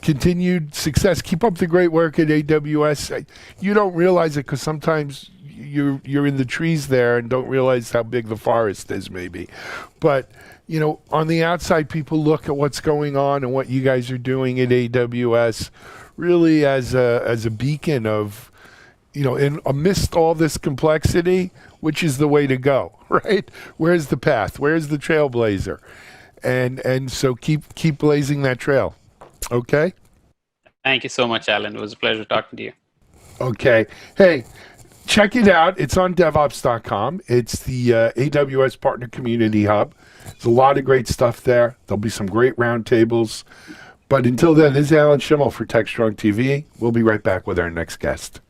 Continued success. Keep up the great work at AWS. You don't realize it because sometimes you're in the trees there and don't realize how big the forest is, maybe. But you know, on the outside, people look at what's going on and what you guys are doing at AWS, really as a beacon of, you know, in amidst all this complexity, which is the way to go, right? Where's the path? Where's the trailblazer? And so keep blazing that trail. Okay? Thank you so much, Alan. It was a pleasure talking to you. Okay. Hey, check it out. It's on DevOps.com. It's the AWS Partner Community Hub. There's a lot of great stuff there. There'll be some great roundtables. But until then, this is Alan Schimmel for TechStrong TV. We'll be right back with our next guest.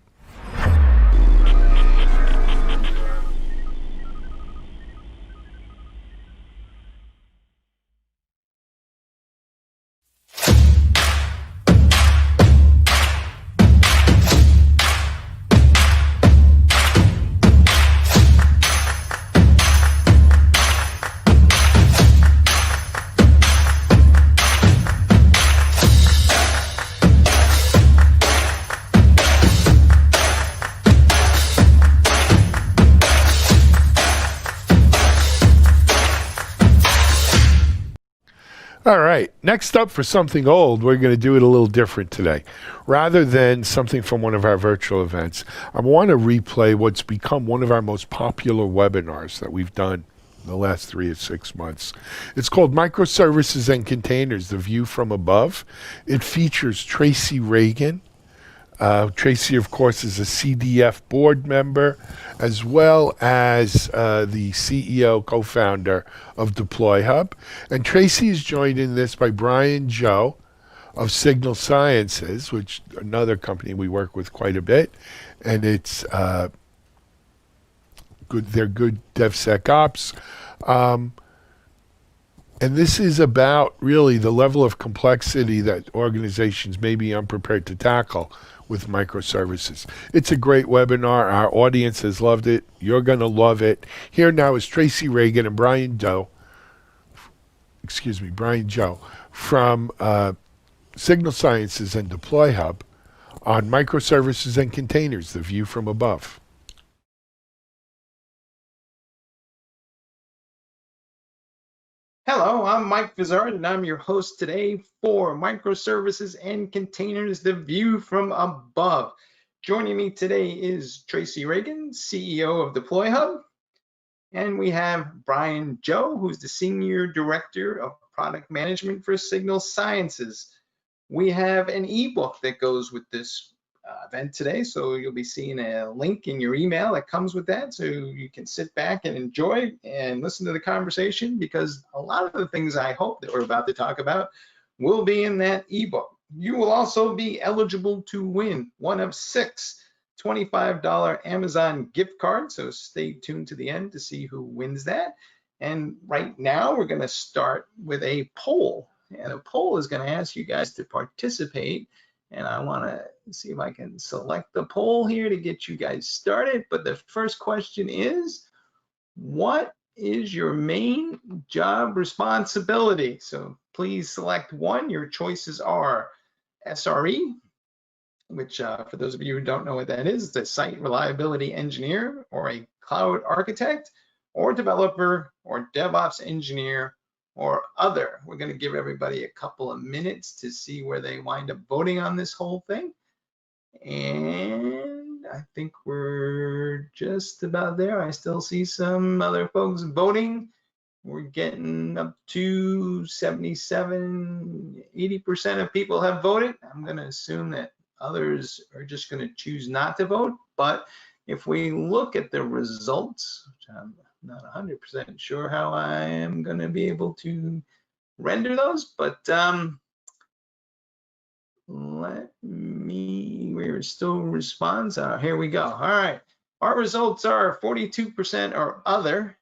All right, next up for something old, we're going to do it a little different today. Rather than something from one of our virtual events, I want to replay what's become one of our most popular webinars that we've done in the last 3 or 6 months. It's called Microservices and Containers, The View from Above. It features Tracy Reagan. Tracy, of course, is a CDF board member, as well as the CEO, co-founder of Deploy Hub. And Tracy is joined in this by Brian Joe of Signal Sciences, which another company we work with quite a bit. And it's good. They're good DevSecOps. And this is about really the level of complexity that organizations may be unprepared to tackle with microservices. It's a great webinar. Our audience has loved it. You're going to love it. Here now is Tracy Reagan and Brian Joe from Signal Sciences and Deploy Hub on microservices and containers, the view from above. Hello, I'm Mike Vizard, and I'm your host today for Microservices and Containers, the view from above. Joining me today is Tracy Reagan, CEO of Deploy Hub, and we have Brian Joe, who's the Senior Director of Product Management for Signal Sciences. We have an ebook that goes with this event today, so you'll be seeing a link in your email that comes with that, so you can sit back and enjoy and listen to the conversation, because a lot of the things I hope that we're about to talk about will be in that ebook. You will also be eligible to win one of 6 $25 Amazon gift cards, so stay tuned to the end to see who wins that. And right now we're going to start with a poll, and a poll is going to ask you guys to participate. And I want to see if I can select the poll here to get you guys started. But the first question is, what is your main job responsibility? So please select one. Your choices are SRE, which for those of you who don't know what that is, it's a site reliability engineer or a cloud architect or developer or DevOps engineer or other. We're going to give everybody a couple of minutes to see where they wind up voting on this whole thing. And I think we're just about there. I still see some other folks voting. We're getting up to 77, 80% of people have voted. I'm going to assume that others are just going to choose not to vote. But if we look at the results, which I'm not 100% sure how I am going to be able to render those, but we're still response. Here we go. All right, our results are 42% are other,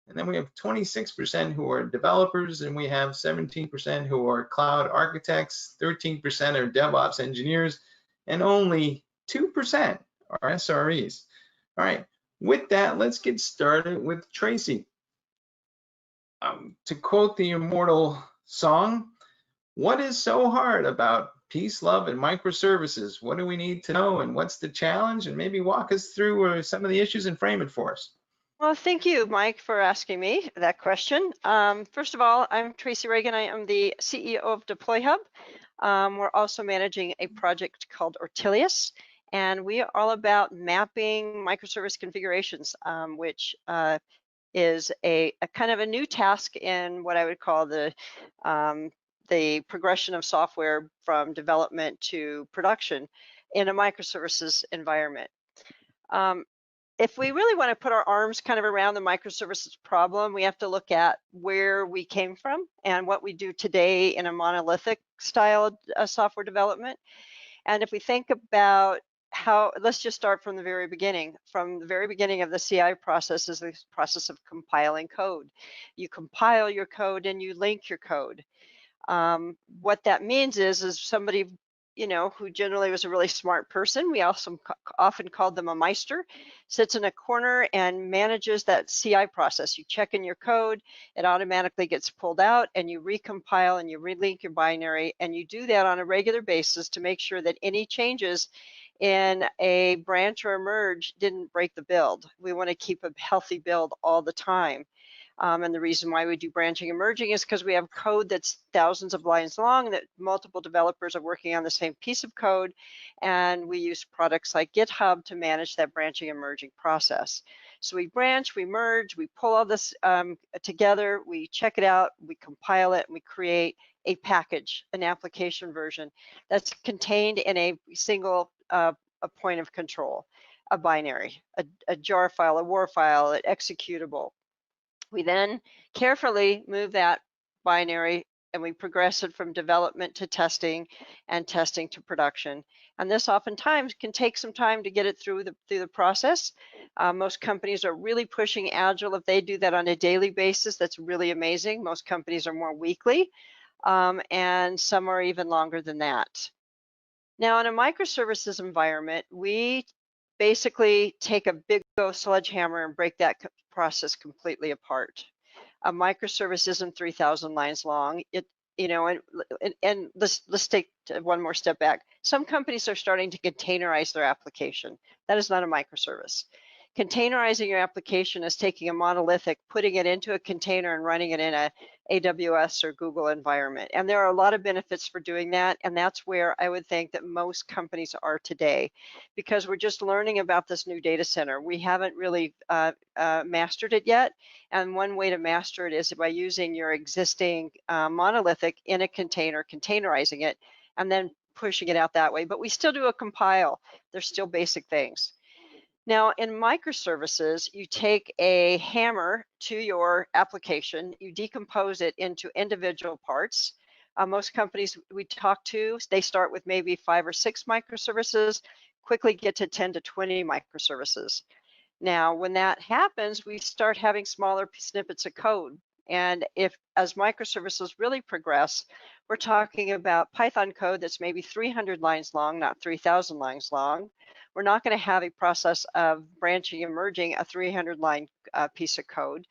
and then we have 26% who are developers, and we have 17% who are cloud architects, 13% are DevOps engineers, and only 2% are SREs. All right. With that, let's get started with Tracy. To quote the immortal song, what is so hard about peace, love, and microservices? What do we need to know, and what's the challenge? And maybe walk us through some of the issues and frame it for us. Well, thank you, Mike, for asking me that question. First of all, I'm Tracy Reagan. I am the CEO of DeployHub. We're also managing a project called Ortelius, and we are all about mapping microservice configurations, which is a kind of a new task in what I would call the progression of software from development to production in a microservices environment. If we really want to put our arms kind of around the microservices problem, we have to look at where we came from and what we do today in a monolithic style software development. And if we think about let's just start from the very beginning. From the very beginning of the CI process is the process of compiling code. You compile your code and you link your code. What that means is somebody, who generally was a really smart person, we also often called them a meister, sits in a corner and manages that CI process. You check in your code, it automatically gets pulled out, and you recompile and you relink your binary, and you do that on a regular basis to make sure that any changes in a branch or a merge didn't break the build. We want to keep a healthy build all the time. And the reason why we do branching and merging is because we have code that's thousands of lines long, that multiple developers are working on the same piece of code, and we use products like GitHub to manage that branching and merging process. So we branch, we merge, we pull all this together, we check it out, we compile it, and we create a package, an application version that's contained in a single a point of control, a binary, a jar file, a war file, an executable. We then carefully move that binary and we progress it from development to testing and testing to production. And this oftentimes can take some time to get it through the process. Most companies are really pushing Agile. If they do that on a daily basis, that's really amazing. Most companies are more weekly, and some are even longer than that. Now, in a microservices environment, we basically take a big old sledgehammer and break that process completely apart. A microservice isn't 3,000 lines long. And let's take one more step back. Some companies are starting to containerize their application. That is not a microservice. Containerizing your application is taking a monolithic, putting it into a container and running it in a AWS or Google environment. And there are a lot of benefits for doing that. And that's where I would think that most companies are today, because we're just learning about this new data center. We haven't really mastered it yet. And one way to master it is by using your existing monolithic in a container, containerizing it, and then pushing it out that way. But we still do a compile. There's still basic things. Now, in microservices, you take a hammer to your application, you decompose it into individual parts. Most companies we talk to, they start with maybe 5 or 6 microservices, quickly get to 10 to 20 microservices. Now, when that happens, we start having smaller snippets of code. And as microservices really progress, we're talking about Python code that's maybe 300 lines long, not 3,000 lines long. We're not going to have a process of branching and merging a 300-line piece of code.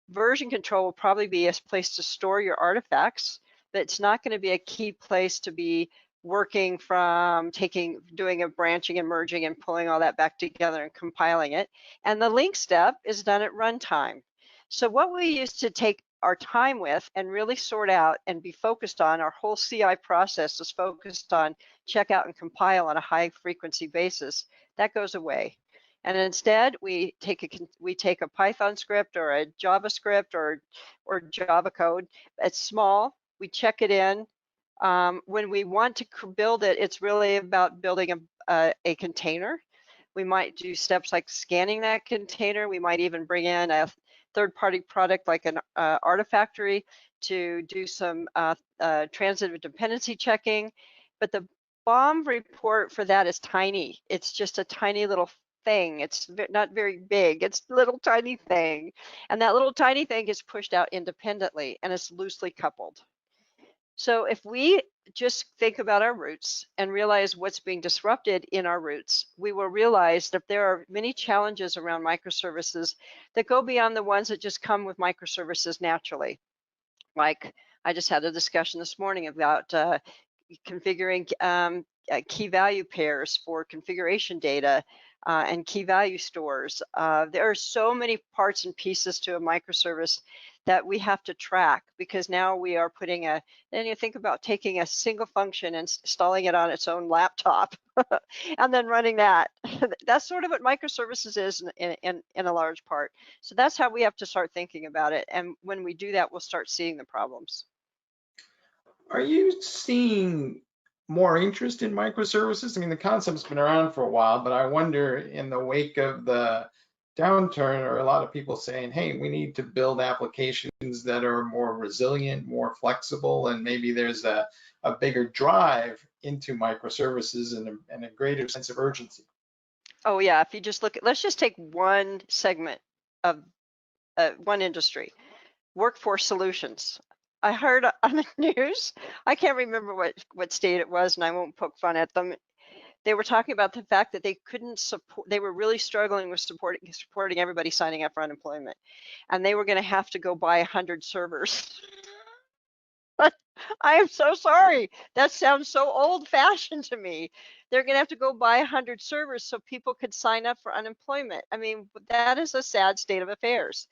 Version control will probably be a place to store your artifacts, but it's not going to be a key place to be working from doing a branching and merging and pulling all that back together and compiling it. And the link step is done at runtime. So what we used to take our time with and really sort out and be focused on, our whole CI process is focused on check out and compile on a high frequency basis. That goes away. And instead, we take a Python script or a JavaScript or Java code. It's small. We check it in. When we want to build it, it's really about building a container. We might do steps like scanning that container. We might even bring in a third-party product like an Artifactory to do some transitive dependency checking. But the BOM report for that is tiny. It's just a tiny little thing. It's not very big. It's a little tiny thing. And that little tiny thing is pushed out independently and it's loosely coupled. So if we just think about our roots and realize what's being disrupted in our roots, we will realize that there are many challenges around microservices that go beyond the ones that just come with microservices naturally. Like I just had a discussion this morning about configuring key value pairs for configuration data and key value stores. There are so many parts and pieces to a microservice that we have to track, because now we are putting then you think about taking a single function and installing it on its own laptop and then running that. That's sort of what microservices is in a large part. So that's how we have to start thinking about it. And when we do that, we'll start seeing the problems. Are you seeing more interest in microservices? I mean, the concept's been around for a while, but I wonder, in the wake of the downturn, are a lot of people saying, hey, we need to build applications that are more resilient, more flexible, and maybe there's a bigger drive into microservices and a greater sense of urgency? Oh yeah, if you just look at, let's just take one segment of one industry, workforce solutions. I heard on the news, I can't remember what state it was, and I won't poke fun at them. They were talking about the fact that they couldn't support, they were really struggling with supporting everybody signing up for unemployment. And they were going to have to go buy 100 servers. I am so sorry. That sounds so old-fashioned to me. They're going to have to go buy 100 servers so people could sign up for unemployment. I mean, that is a sad state of affairs.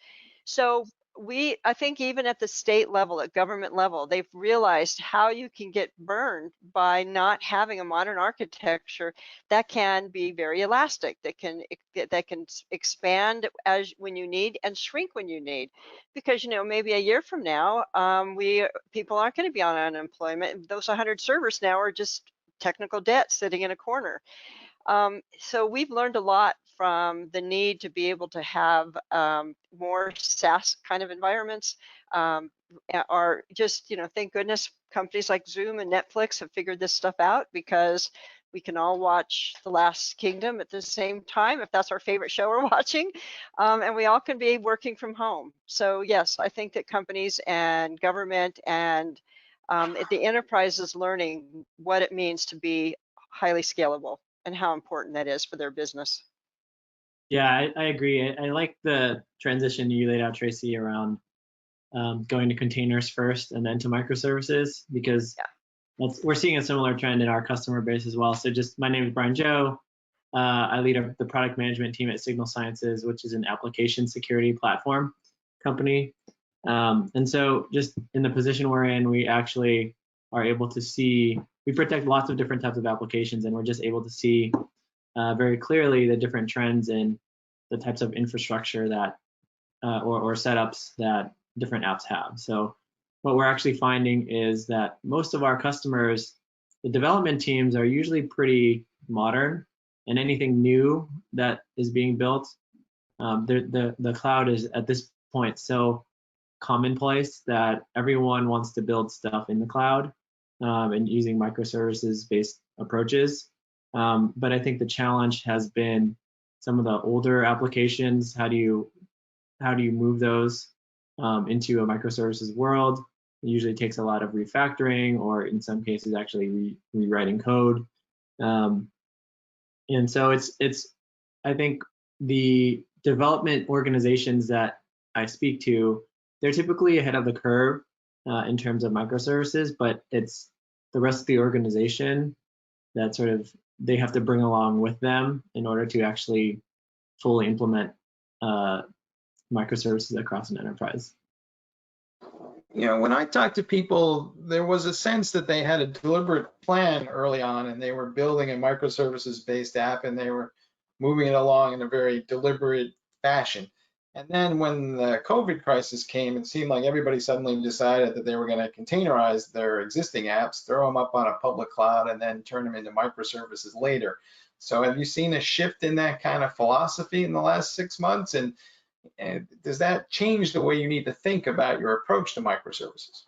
So I think even at the state level, at government level, they've realized how you can get burned by not having a modern architecture that can be very elastic, that can expand when you need and shrink when you need. Because, you know, maybe a year from now, people aren't going to be on unemployment. Those 100 servers now are just technical debt sitting in a corner. So we've learned a lot from the need to be able to have more SaaS kind of environments. Are just, you know, thank goodness companies like Zoom and Netflix have figured this stuff out, because we can all watch The Last Kingdom at the same time if that's our favorite show we're watching, and we all can be working from home. So yes, I think that companies and government and the enterprise is learning what it means to be highly scalable and how important that is for their business. Yeah, I agree. I like the transition you laid out, Tracy, around going to containers first and then to microservices, because we're seeing a similar trend in our customer base as well. So just, my name is Brian Joe. I lead the product management team at Signal Sciences, which is an application security platform company. And so just in the position we're in, we actually are able to see, we protect lots of different types of applications, and we're just able to see very clearly the different trends in the types of infrastructure that or setups that different apps have. So what we're actually finding is that most of our customers, the development teams are usually pretty modern, and anything new that is being built, the cloud is at this point so commonplace that everyone wants to build stuff in the cloud and using microservices based approaches. But I think the challenge has been some of the older applications. How do you move those into a microservices world? It usually takes a lot of refactoring, or in some cases actually rewriting code. And so it's I think the development organizations that I speak to, they're typically ahead of the curve in terms of microservices, but it's the rest of the organization that sort of they have to bring along with them in order to actually fully implement microservices across an enterprise. You know, when I talked to people, there was a sense that they had a deliberate plan early on, and they were building a microservices-based app, and they were moving it along in a very deliberate fashion. And then when the COVID crisis came, it seemed like everybody suddenly decided that they were going to containerize their existing apps, throw them up on a public cloud, and then turn them into microservices later. So have you seen a shift in that kind of philosophy in the last 6 months? And does that change the way you need to think about your approach to microservices?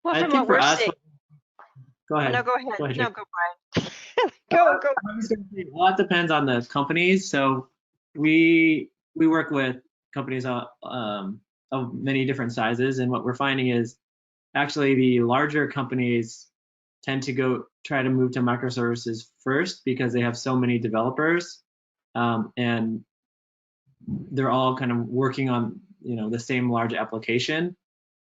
Well, I from think what for we're us, seeing, go ahead. no, go ahead. Go ahead, No, Jake. go, Brian. go. I was gonna say, well, it depends on the companies. So we work with companies of many different sizes, and what we're finding is actually the larger companies tend to try to move to microservices first because they have so many developers, and they're all kind of working on the same large application,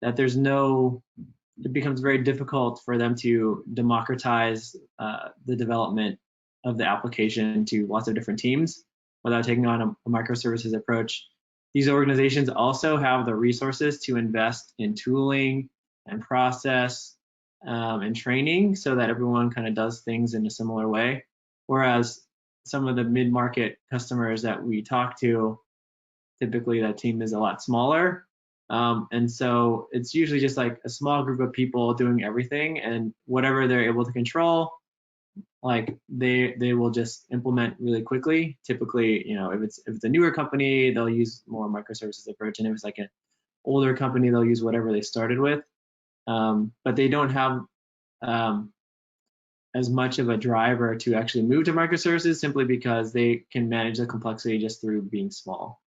that it becomes very difficult for them to democratize the development of the application to lots of different teams without taking on a microservices approach. These organizations also have the resources to invest in tooling and process and training so that everyone kind of does things in a similar way. Whereas some of the mid-market customers that we talk to, typically that team is a lot smaller. And so it's usually just like a small group of people doing everything, and whatever they're able to control, like they will just implement really quickly. Typically, if it's a newer company, they'll use more microservices approach, and if it's like an older company, they'll use whatever they started with. But they don't have as much of a driver to actually move to microservices, simply because they can manage the complexity just through being small.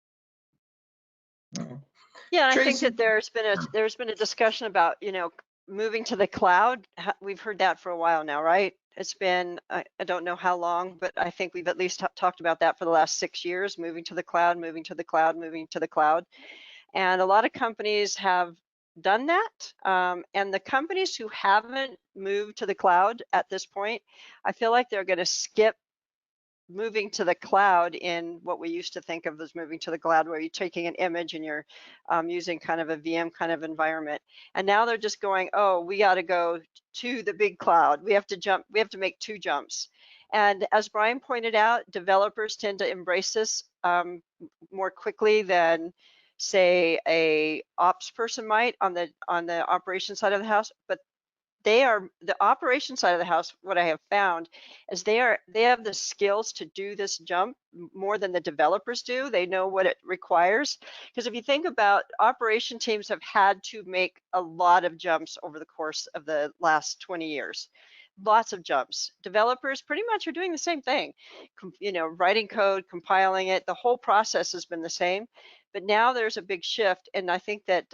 Yeah, I Tracy? think that there's been a discussion about moving to the cloud. We've heard that for a while now, right? It's been I don't know how long, but I think we've at least talked about that for the last 6 years, moving to the cloud, moving to the cloud, moving to the cloud. And a lot of companies have done that. And the companies who haven't moved to the cloud at this point, I feel like they're going to skip moving to the cloud in what we used to think of as moving to the cloud, where you're taking an image and you're using kind of a VM kind of environment. And now they're just going, oh, we got to go to the big cloud. We have to make 2 jumps. And as Brian pointed out, developers tend to embrace this more quickly than, say, a ops person might on the operations side of the house. But the operation side of the house, what I have found is they have the skills to do this jump more than the developers do. They know what it requires. Because if you think about, operation teams have had to make a lot of jumps over the course of the last 20 years. Lots of jumps. Developers pretty much are doing the same thing, writing code, compiling it. The whole process has been the same. But now there's a big shift. And I think that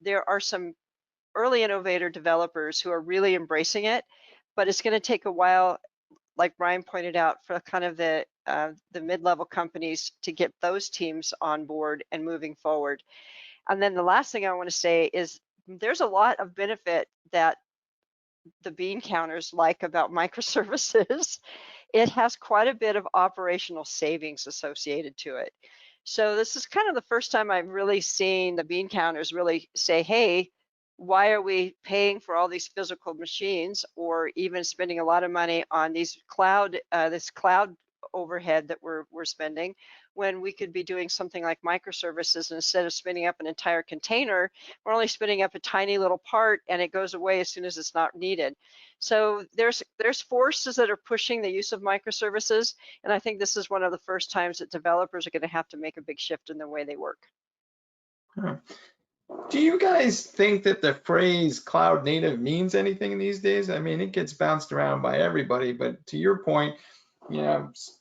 there are some early innovator developers who are really embracing it, but it's going to take a while, like Brian pointed out, for kind of the mid-level companies to get those teams on board and moving forward. And then the last thing I want to say is there's a lot of benefit that the bean counters like about microservices. It has quite a bit of operational savings associated to it. So this is kind of the first time I've really seen the bean counters really say, hey, why are we paying for all these physical machines, or even spending a lot of money on these this cloud overhead that we're spending, when we could be doing something like microservices, and instead of spinning up an entire container, we're only spinning up a tiny little part, and it goes away as soon as it's not needed. So there's forces that are pushing the use of microservices, and I think this is one of the first times that developers are going to have to make a big shift in the way they work. Do you guys think that the phrase cloud native means anything these days? I mean, it gets bounced around by everybody, but to your point,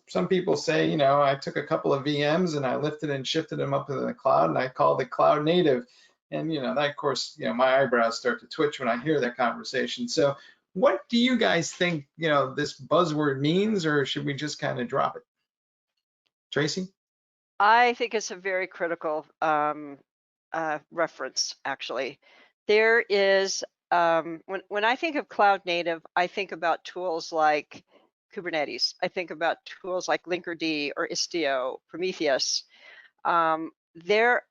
some people say, I took a couple of VMs and I lifted and shifted them up to the cloud and I called it cloud native. And, that, of course, my eyebrows start to twitch when I hear that conversation. So what do you guys think, this buzzword means, or should we just kind of drop it? Tracy? I think it's a very critical reference, actually. There is, when I think of cloud native, I think about tools like Kubernetes. I think about tools like Linkerd or Istio, Prometheus. There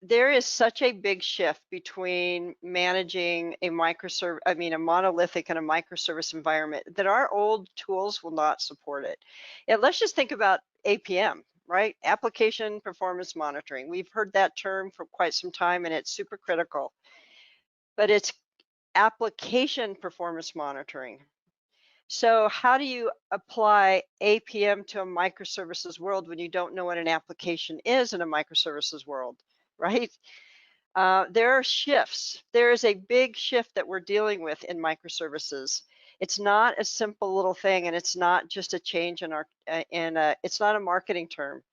is such a big shift between managing a monolithic and a microservice environment that our old tools will not support it. And let's just think about APM, right? Application Performance Monitoring. We've heard that term for quite some time, and it's super critical. But it's application performance monitoring. So how do you apply APM to a microservices world when you don't know what an application is in a microservices world, right? There are shifts. There is a big shift that we're dealing with in microservices. It's not a simple little thing, and it's not just a change in it's not a marketing term.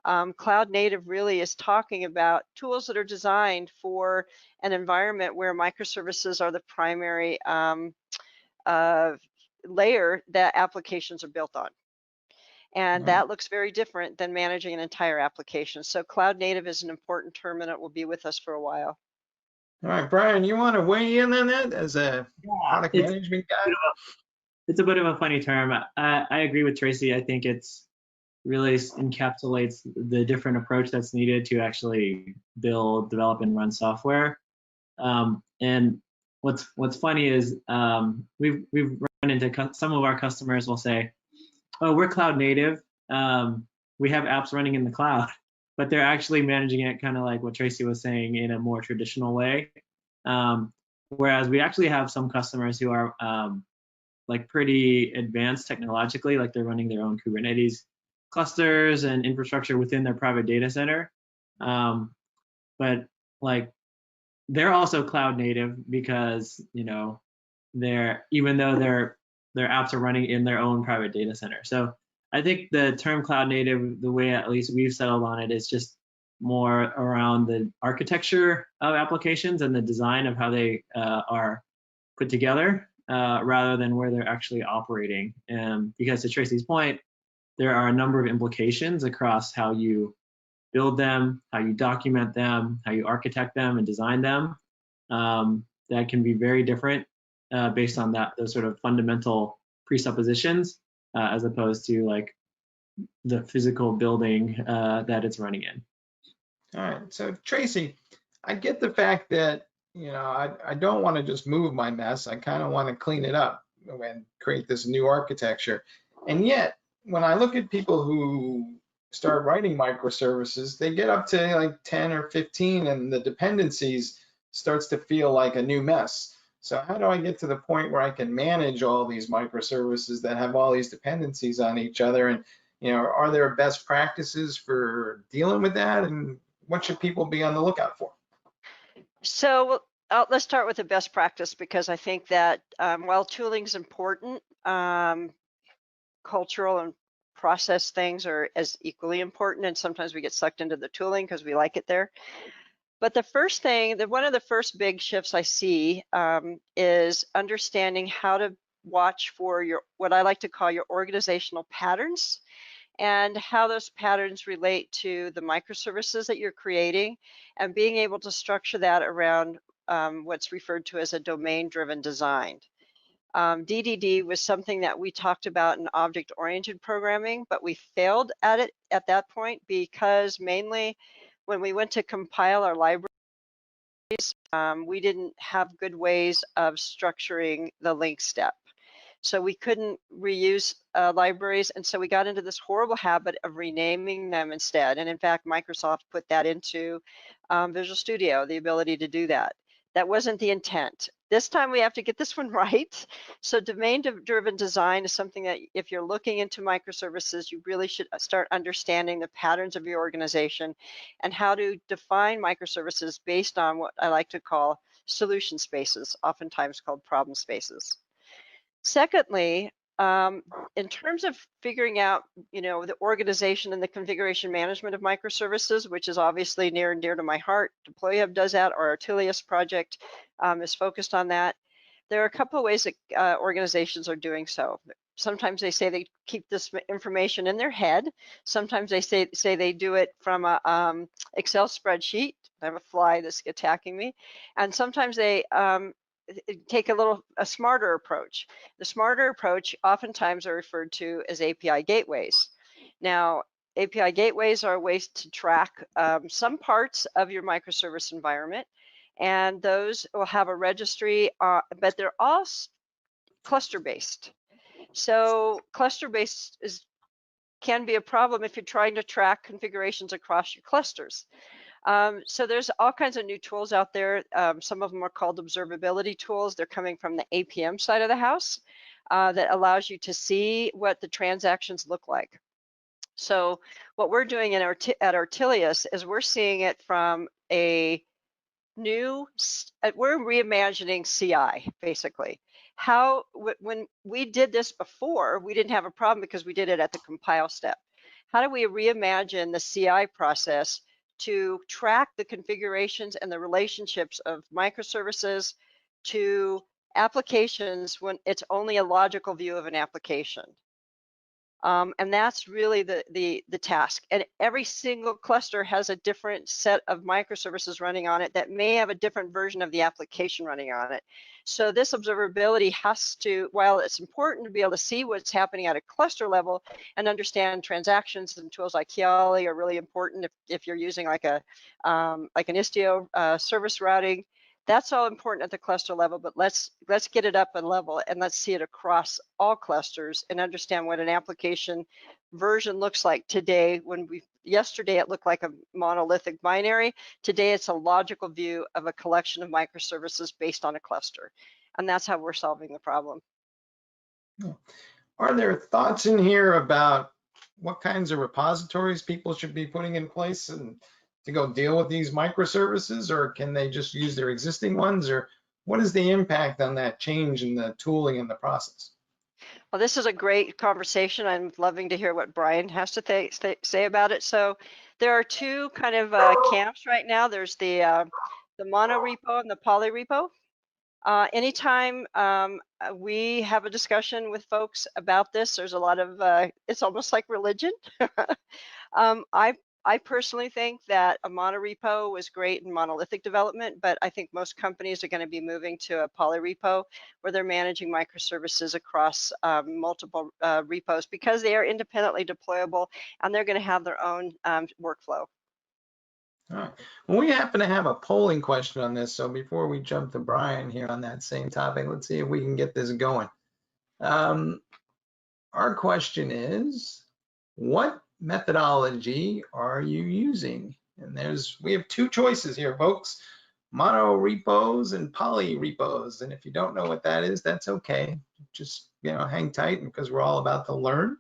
Cloud native really is talking about tools that are designed for an environment where microservices are the primary layer that applications are built on. And that looks very different than managing an entire application. So cloud native is an important term and it will be with us for a while. All right, Brian, you want to weigh in on that as a product it's management guy? It's a bit of a funny term. I agree with Tracy. I think it's really encapsulates the different approach that's needed to actually build, develop, and run software. And what's funny is we've run into some of our customers will say, "Oh, we're cloud native. We have apps running in the cloud," but they're actually managing it kind of like what Tracy was saying in a more traditional way. Whereas we actually have some customers who are like pretty advanced technologically, like they're running their own Kubernetes clusters and infrastructure within their private data center. But like they're also cloud native because, you know, even though their apps are running in their own private data center. So I think the term cloud native, the way at least we've settled on it, is just more around the architecture of applications and the design of how they are put together, rather than where they're actually operating. Because to Tracy's point, there are a number of implications across how you build them, how you document them, how you architect them and design them, that can be very different based on those sort of fundamental presuppositions, as opposed to like the physical building that it's running in. All right, so Tracy, I get the fact that, you know, I don't want to just move my mess. I kind of want to clean it up and create this new architecture. And yet, when I look at people who start writing microservices, they get up to like 10 or 15 and the dependencies starts to feel like a new mess. So how do I get to the point where I can manage all these microservices that have all these dependencies on each other? And, you know, are there best practices for dealing with that? And what should people be on the lookout for? So let's start with the best practice, because I think that while tooling is important, cultural and process things are as equally important, and sometimes we get sucked into the tooling because we like it there. But the first thing, one of the first big shifts I see is understanding how to watch for what I like to call your organizational patterns, and how those patterns relate to the microservices that you're creating, and being able to structure that around what's referred to as a domain-driven design. DDD was something that we talked about in object-oriented programming, but we failed at it at that point because mainly when we went to compile our libraries, we didn't have good ways of structuring the link step. So we couldn't reuse libraries, and so we got into this horrible habit of renaming them instead. And in fact, Microsoft put that into Visual Studio, the ability to do that. That wasn't the intent. This time we have to get this one right. So domain-driven design is something that if you're looking into microservices, you really should start understanding the patterns of your organization and how to define microservices based on what I like to call solution spaces, oftentimes called problem spaces. Secondly, in terms of figuring out, you know, the organization and the configuration management of microservices, which is obviously near and dear to my heart, Deploy Hub does that. Our Artilius project is focused on that. There are a couple of ways that organizations are doing so. Sometimes they say they keep this information in their head. Sometimes they say they do it from a Excel spreadsheet. I have a fly that's attacking me. And sometimes they take a smarter approach. The smarter approach oftentimes are referred to as API gateways. Now, API gateways are ways to track some parts of your microservice environment, and those will have a registry, but they're all cluster-based. So cluster-based can be a problem if you're trying to track configurations across your clusters. So there's all kinds of new tools out there. Some of them are called observability tools. They're coming from the APM side of the house that allows you to see what the transactions look like. So what we're doing at Artilius is we're seeing it from a we're reimagining CI, basically. When we did this before, we didn't have a problem because we did it at the compile step. how do we reimagine the CI process to track the configurations and the relationships of microservices to applications when it's only a logical view of an application. And that's really the task. And every single cluster has a different set of microservices running on it that may have a different version of the application running on it. So this observability has to, while it's important to be able to see what's happening at a cluster level and understand transactions, and tools like Kiali are really important if you're using like an Istio service routing. That's all important at the cluster level, but let's get it up a level and let's see it across all clusters and understand what an application version looks like today. Yesterday it looked like a monolithic binary. Today it's a logical view of a collection of microservices based on a cluster. And that's how we're solving the problem. Are there thoughts in here about what kinds of repositories people should be putting in place and to go deal with these microservices, or can they just use their existing ones, or what is the impact on that change in the tooling and the process? Well, this is a great conversation. I'm loving to hear what Brian has to say about it. So there are two kind of camps right now. There's the mono repo and the poly repo. Anytime we have a discussion with folks about this, there's a lot of, it's almost like religion. I personally think that a monorepo was great in monolithic development, but I think most companies are going to be moving to a polyrepo where they're managing microservices across multiple repos because they are independently deployable and they're going to have their own workflow. All right. Well, we happen to have a polling question on this, so before we jump to Brian here on that same topic, let's see if we can get this going. Our question is, what methodology are you using? And we have two choices here, folks: mono repos and poly repos. And if you don't know what that is, that's okay. Just hang tight because we're all about to learn.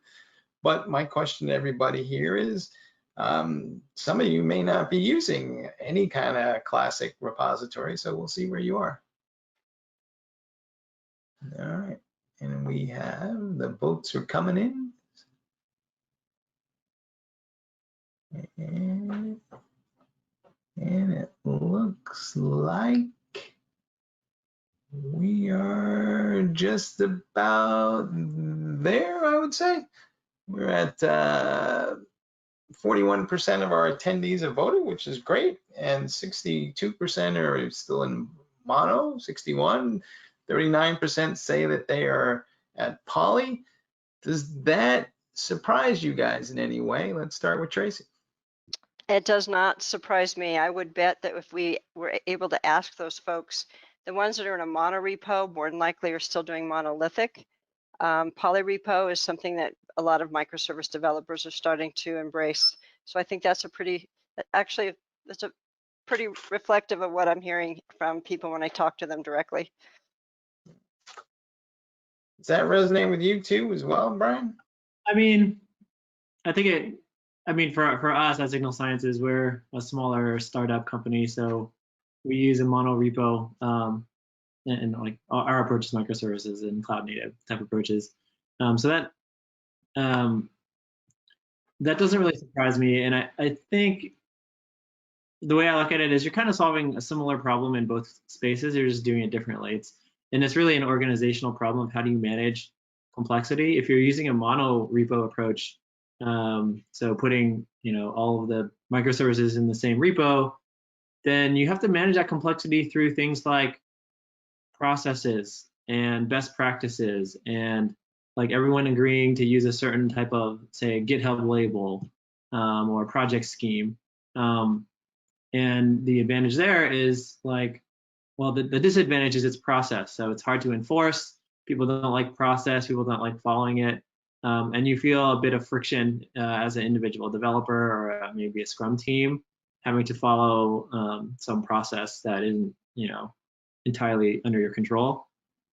But my question to everybody here is, some of you may not be using any kind of classic repository, so we'll see where you are. All right, and we have the votes are coming in. And it looks like we are just about there, I would say. We're at 41% of our attendees have voted, which is great, and 62% are still in mono, 61, 39% say that they are at poly. Does that surprise you guys in any way? Let's start with Tracy. It does not surprise me. I would bet that if we were able to ask those folks, the ones that are in a monorepo more than likely are still doing monolithic. Polyrepo is something that a lot of microservice developers are starting to embrace. So I think that's that's a pretty reflective of what I'm hearing from people when I talk to them directly. Does that resonate with you too as well, Brian? I mean, for us at Signal Sciences, we're a smaller startup company, so we use a mono repo, and like our approach is microservices and cloud native type approaches. So that doesn't really surprise me, and I think the way I look at it is you're kind of solving a similar problem in both spaces. You're just doing it differently. It's really an organizational problem of how do you manage complexity. If you're using a mono repo approach, so putting all of the microservices in the same repo, then you have to manage that complexity through things like processes and best practices and like everyone agreeing to use a certain type of, say, GitHub label or project scheme. And the advantage there is the disadvantage is its process. So it's hard to enforce. People don't like process. People don't like following it. And you feel a bit of friction as an individual developer or maybe a Scrum team having to follow some process that isn't, entirely under your control.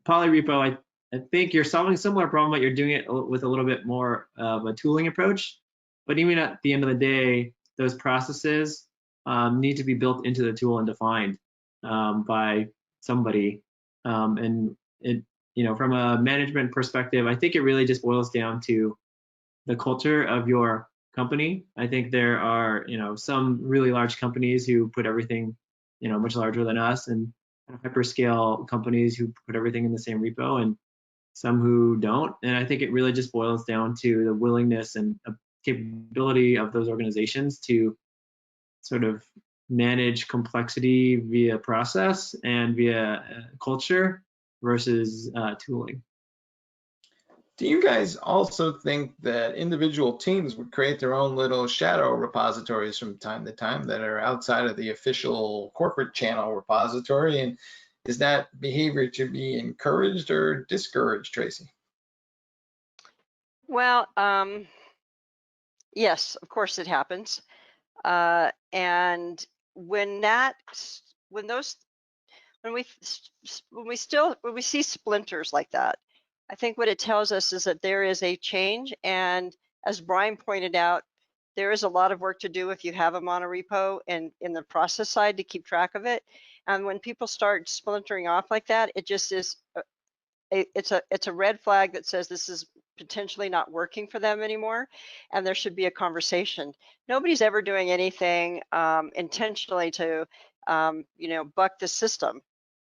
Polyrepo, I think you're solving a similar problem, but you're doing it with a little bit more of a tooling approach. But even at the end of the day, those processes need to be built into the tool and defined by somebody. And it, from a management perspective, I think it really just boils down to the culture of your company. I think there are, some really large companies who put everything, much larger than us, and hyperscale companies who put everything in the same repo, and some who don't. And I think it really just boils down to the willingness and capability of those organizations to sort of manage complexity via process and via culture versus tooling. Do you guys also think that individual teams would create their own little shadow repositories from time to time that are outside of the official corporate channel repository? And is that behavior to be encouraged or discouraged, Tracy? Well, yes, of course it happens. And when we see splinters like that, I think what it tells us is that there is a change. And as Brian pointed out, there is a lot of work to do if you have a monorepo and in the process side to keep track of it. And when people start splintering off like that, it just is it's a red flag that says this is potentially not working for them anymore, and there should be a conversation. Nobody's ever doing anything intentionally to buck the system.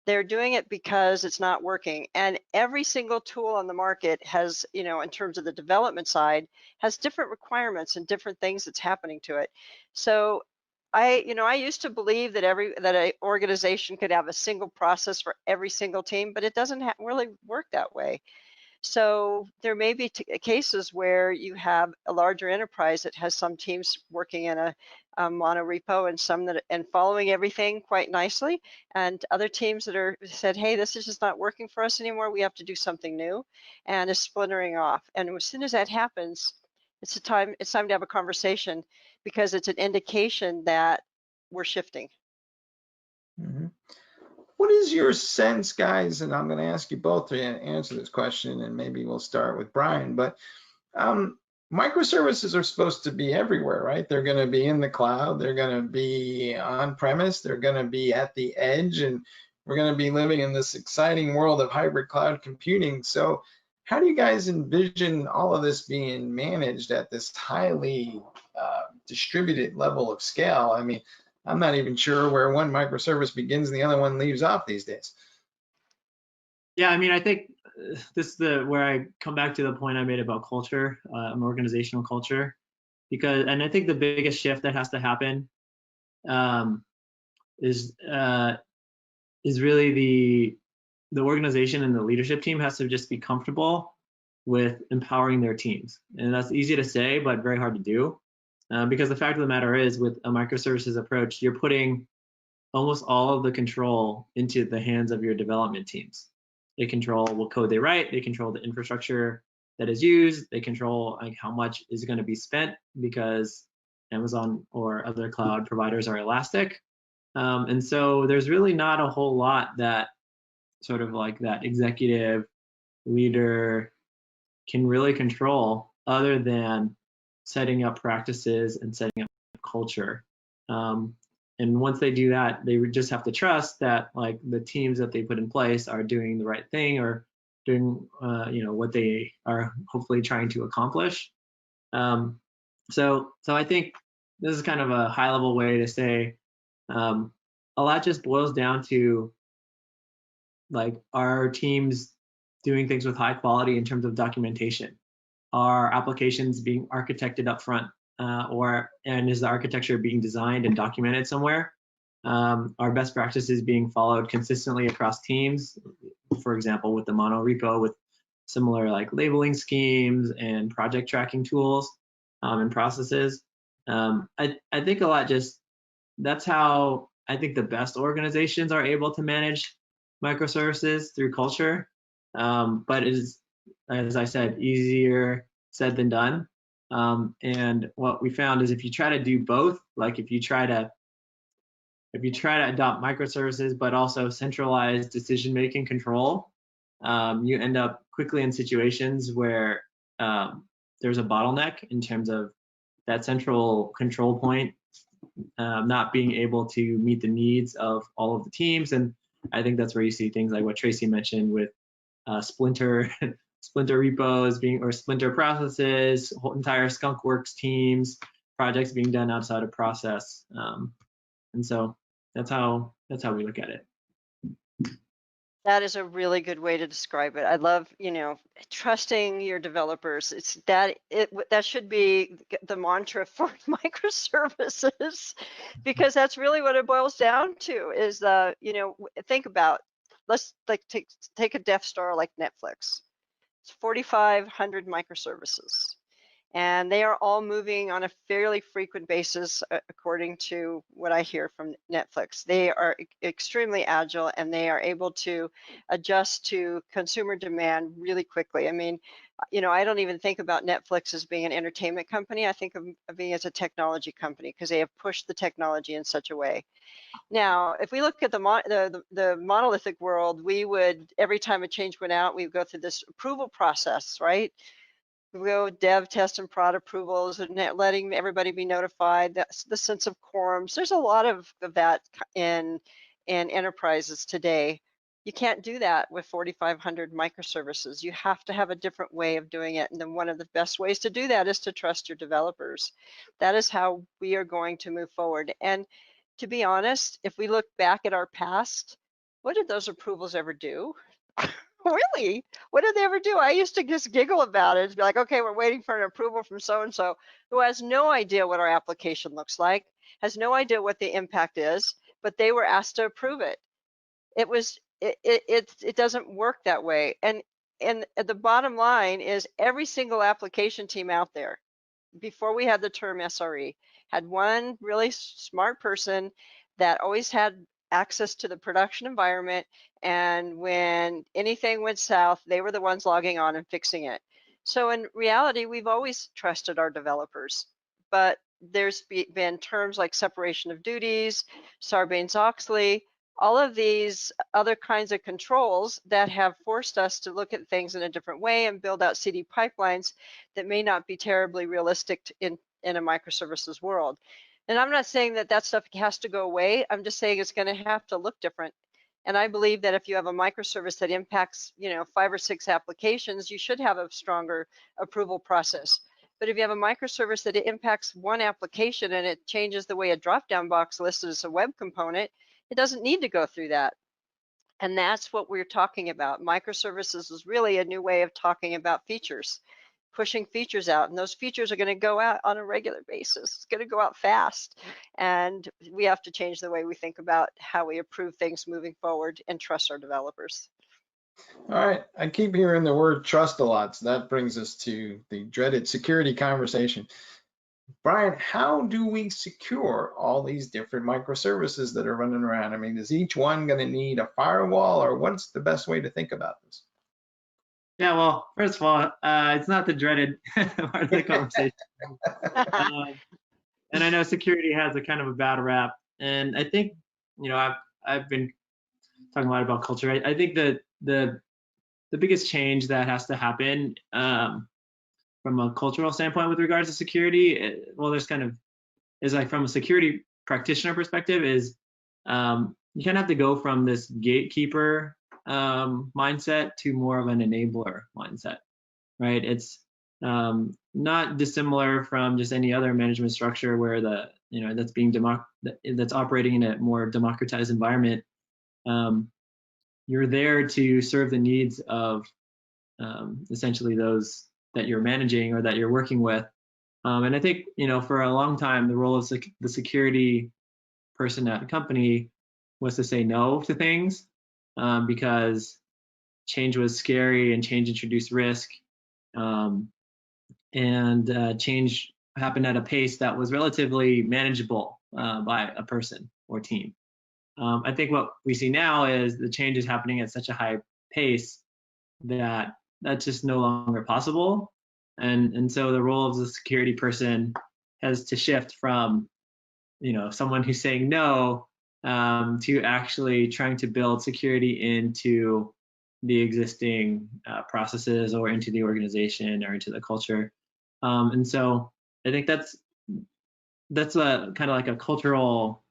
They're doing it because it's not working, and every single tool on the market has, in terms of the development side, has different requirements and different things that's happening to it. So I used to believe that an organization could have a single process for every single team, but it doesn't really work that way. So there may be cases where you have a larger enterprise that has some teams working in a monorepo and some and following everything quite nicely, and other teams that are said, hey, this is just not working for us anymore. We have to do something new, and is splintering off. And as soon as that happens, it's time to have a conversation, because it's an indication that we're shifting. Mm-hmm. What is your sense, guys? And I'm going to ask you both to answer this question, and maybe we'll start with Brian. But microservices are supposed to be everywhere, right? They're going to be in the cloud. They're going to be on premise. They're going to be at the edge. And we're going to be living in this exciting world of hybrid cloud computing. So how do you guys envision all of this being managed at this highly distributed level of scale? I mean, I'm not even sure where one microservice begins and the other one leaves off these days. Yeah, I mean, I think this is where I come back to the point I made about culture, organizational culture, and I think the biggest shift that has to happen is really the organization and the leadership team has to just be comfortable with empowering their teams. And that's easy to say, but very hard to do. Because the fact of the matter is, with a microservices approach, you're putting almost all of the control into the hands of your development teams. They control what code they write, they control the infrastructure that is used, they control how much is going to be spent, because Amazon or other cloud providers are elastic. And so there's really not a whole lot that sort of like that executive leader can really control, other than setting up practices and setting up culture. And once they do that, they would just have to trust that like the teams that they put in place are doing the right thing, or doing what they are hopefully trying to accomplish. So I think this is kind of a high level way to say a lot just boils down to like, our teams doing things with high quality in terms of documentation? Are applications being architected up front, and is the architecture being designed and documented somewhere? Are best practices being followed consistently across teams? For example, with the monorepo, with similar like labeling schemes and project tracking tools and processes. I think a lot that's how I think the best organizations are able to manage microservices through culture. But it is, as I said, easier said than done. And what we found is if you try to do both, like if you try to adopt microservices but also centralized decision-making control, you end up quickly in situations where there's a bottleneck in terms of that central control point not being able to meet the needs of all of the teams. And I think that's where you see things like what Tracy mentioned with splinter splinter repos or splinter processes, whole entire skunkworks teams, projects being done outside of process. And so that's how we look at it. That is a really good way to describe it. I love, trusting your developers. That should be the mantra for microservices, because that's really what it boils down to. Is think about, let's take a Death Star like Netflix. It's 4,500 microservices. And they are all moving on a fairly frequent basis, according to what I hear from Netflix. They are extremely agile, and they are able to adjust to consumer demand really quickly. I mean, I don't even think about Netflix as being an entertainment company. I think of being as a technology company, because they have pushed the technology in such a way. Now, if we look at the monolithic world, we would, every time a change went out, we would go through this approval process, right? We go dev, test, and prod approvals, and letting everybody be notified. That's the sense of quorums. There's a lot of that in enterprises today. You can't do that with 4,500 microservices. You have to have a different way of doing it. And then one of the best ways to do that is to trust your developers. That is how we are going to move forward. And to be honest, if we look back at our past, what did those approvals ever do? Really? What did they ever do? I used to just giggle about it. It's be like, okay, we're waiting for an approval from so-and-so who has no idea what our application looks like, has no idea what the impact is, but they were asked to approve it. It doesn't work that way. And the bottom line is, every single application team out there, before we had the term SRE, had one really smart person that always had access to the production environment, and when anything went south, they were the ones logging on and fixing it. So in reality, we've always trusted our developers, but there's been terms like separation of duties, Sarbanes-Oxley, all of these other kinds of controls that have forced us to look at things in a different way and build out CD pipelines that may not be terribly realistic in a microservices world. And I'm not saying that stuff has to go away. I'm just saying it's going to have to look different. And I believe that if you have a microservice that impacts, 5 or 6 applications, you should have a stronger approval process. But if you have a microservice that impacts one application and it changes the way a drop-down box lists as a web component, it doesn't need to go through that. And that's what we're talking about. Microservices is really a new way of talking about features, pushing features out, and those features are going to go out on a regular basis. It's going to go out fast, and we have to change the way we think about how we approve things moving forward and trust our developers. All right, I keep hearing the word trust a lot, so that brings us to the dreaded security conversation. Brian, how do we secure all these different microservices that are running around? I mean, is each one going to need a firewall, or what's the best way to think about this? Yeah, well, first of all, it's not the dreaded part of the conversation. And I know security has a kind of a bad rap. And I think, I've been talking a lot about culture. I think that the biggest change that has to happen from a cultural standpoint with regards to security, is like from a security practitioner perspective, is you kind of have to go from this gatekeeper mindset to more of an enabler mindset, right? It's not dissimilar from just any other management structure where that's operating in a more democratized environment. You're there to serve the needs of essentially those that you're managing or that you're working with. And I think, for a long time, the role of the security person at a company was to say no to things because change was scary and change introduced risk. And change happened at a pace that was relatively manageable by a person or team. I think what we see now is the change is happening at such a high pace that that's just no longer possible. And so the role of the security person has to shift from, someone who's saying no to actually trying to build security into the existing processes or into the organization or into the culture. And so I think that's a kind of like a cultural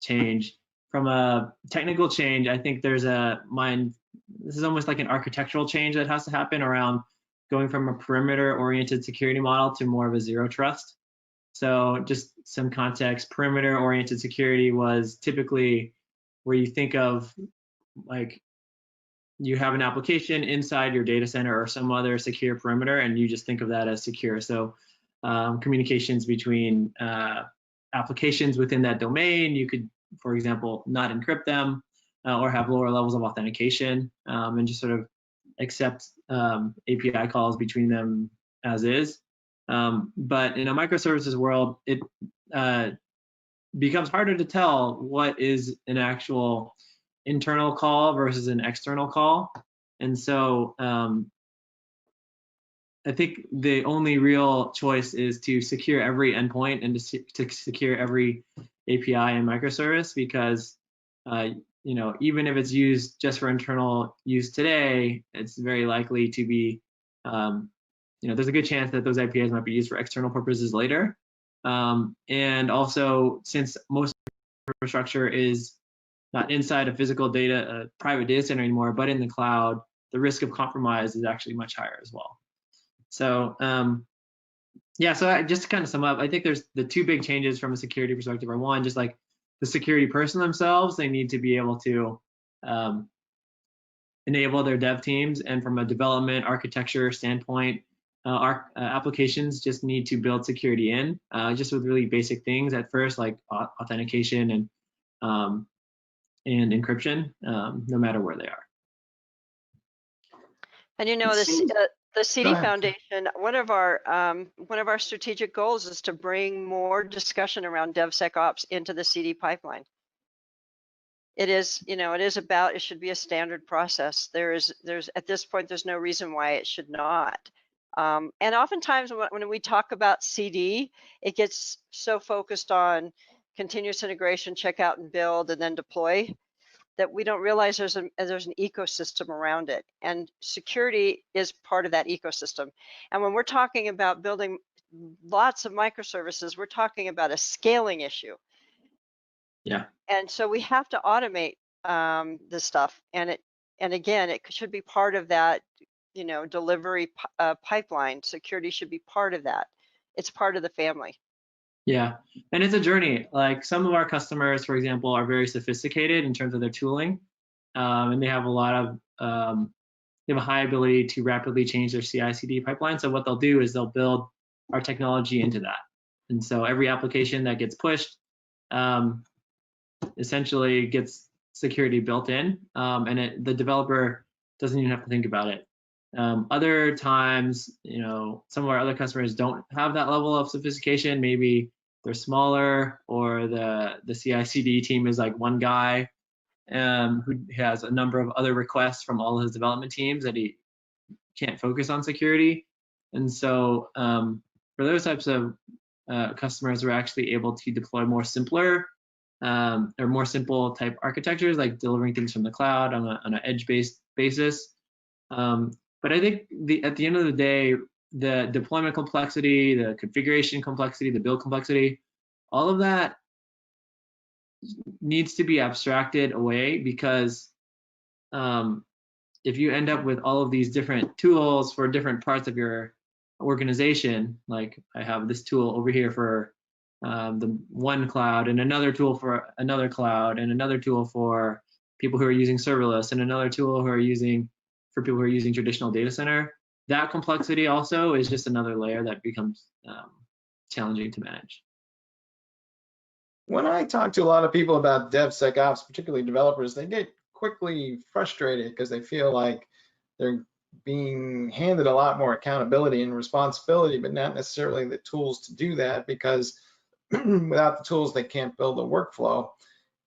change. From a technical change, I think there's a this is almost like an architectural change that has to happen around going from a perimeter-oriented security model to more of a zero trust. So just some context, perimeter-oriented security was typically where you think of like you have an application inside your data center or some other secure perimeter, and you just think of that as secure. So communications between applications within that domain, you could, for example, not encrypt them or have lower levels of authentication and just sort of accept API calls between them as is. But in a microservices world, it becomes harder to tell what is an actual internal call versus an external call. And so I think the only real choice is to secure every endpoint and to secure every API and microservice, because you know, even if it's used just for internal use today, it's very likely to be, you know, there's a good chance that those APIs might be used for external purposes later. And also, since most infrastructure is not inside a physical data, private data center anymore, but in the cloud, the risk of compromise is actually much higher as well. So yeah, so just to kind of sum up, I think there's the two big changes from a security perspective are, one, just like the security person themselves, they need to be able to enable their dev teams, and from a development architecture standpoint, our applications just need to build security in, just with really basic things at first, like authentication and encryption, no matter where they are. And you know, the CD Foundation, one of our strategic goals is to bring more discussion around DevSecOps into the CD pipeline. It is, you know, it should be a standard process. There's at this point, there's no reason why it should not. And oftentimes when we talk about CD, it gets so focused on continuous integration, check out and build, and then deploy, that we don't realize there's an ecosystem around it, and security is part of that ecosystem. And when we're talking about building lots of microservices, we're talking about a scaling issue. Yeah. And so we have to automate this stuff, and again, it should be part of that, you know, delivery pipeline. Security should be part of that. It's part of the family. Yeah, and it's a journey. Like some of our customers, for example, are very sophisticated in terms of their tooling, and they have a lot of they have a high ability to rapidly change their CI/CD pipeline. So what they'll do is they'll build our technology into that, and so every application that gets pushed essentially gets security built in, and the developer doesn't even have to think about it. Other times, you know, some of our other customers don't have that level of sophistication. Maybe they're smaller, or the CI/CD team is like one guy who has a number of other requests from all his development teams that he can't focus on security. And so for those types of customers, we're actually able to deploy more simpler or more simple type architectures, like delivering things from the cloud on an edge-based basis. But I think at the end of the day, the deployment complexity, the configuration complexity, the build complexity, all of that needs to be abstracted away, because if you end up with all of these different tools for different parts of your organization, like I have this tool over here for the one cloud, and another tool for another cloud, and another tool for people who are using serverless, and another tool who are using for people who are using traditional data center, that complexity also is just another layer that becomes challenging to manage. When I talk to a lot of people about DevSecOps, particularly developers, they get quickly frustrated because they feel like they're being handed a lot more accountability and responsibility, but not necessarily the tools to do that, because without the tools, they can't build a workflow.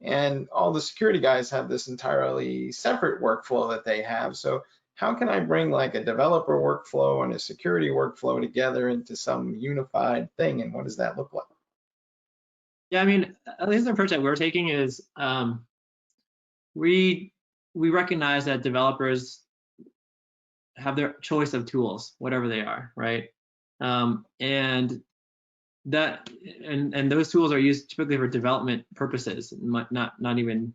And all the security guys have this entirely separate workflow that they have. So how can I bring like a developer workflow and a security workflow together into some unified thing? And what does that look like? Yeah, I mean, at least the approach that we're taking is we recognize that developers have their choice of tools, whatever they are, right? And that and those tools are used typically for development purposes, not even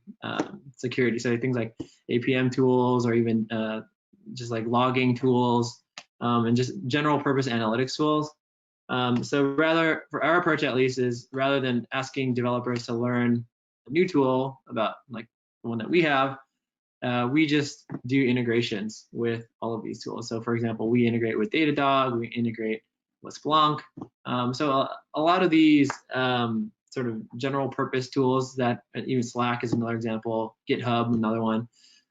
security. So things like APM tools, or even just like logging tools, and just general purpose analytics tools. So rather, for our approach at least, is rather than asking developers to learn a new tool about like the one that we have, we just do integrations with all of these tools. So for example, we integrate with Datadog, we integrate with Splunk. So a lot of these sort of general purpose tools, that even Slack is another example, GitHub another one.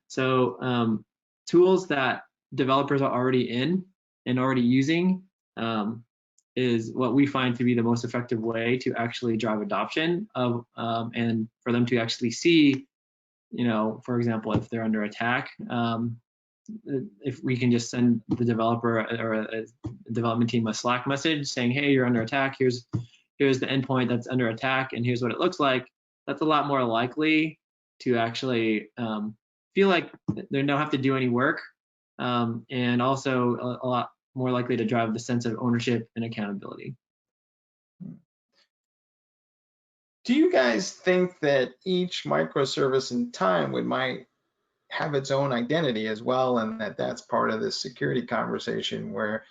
So tools that developers are already in and already using is what we find to be the most effective way to actually drive adoption of, and for them to actually see, you know, for example, if they're under attack, if we can just send the developer or a development team a Slack message saying, hey, you're under attack, here's the endpoint that's under attack, and here's what it looks like, that's a lot more likely to actually feel like they don't have to do any work, and also a lot more likely to drive the sense of ownership and accountability. Do you guys think that each microservice in time might have its own identity as well, and that's part of this security conversation where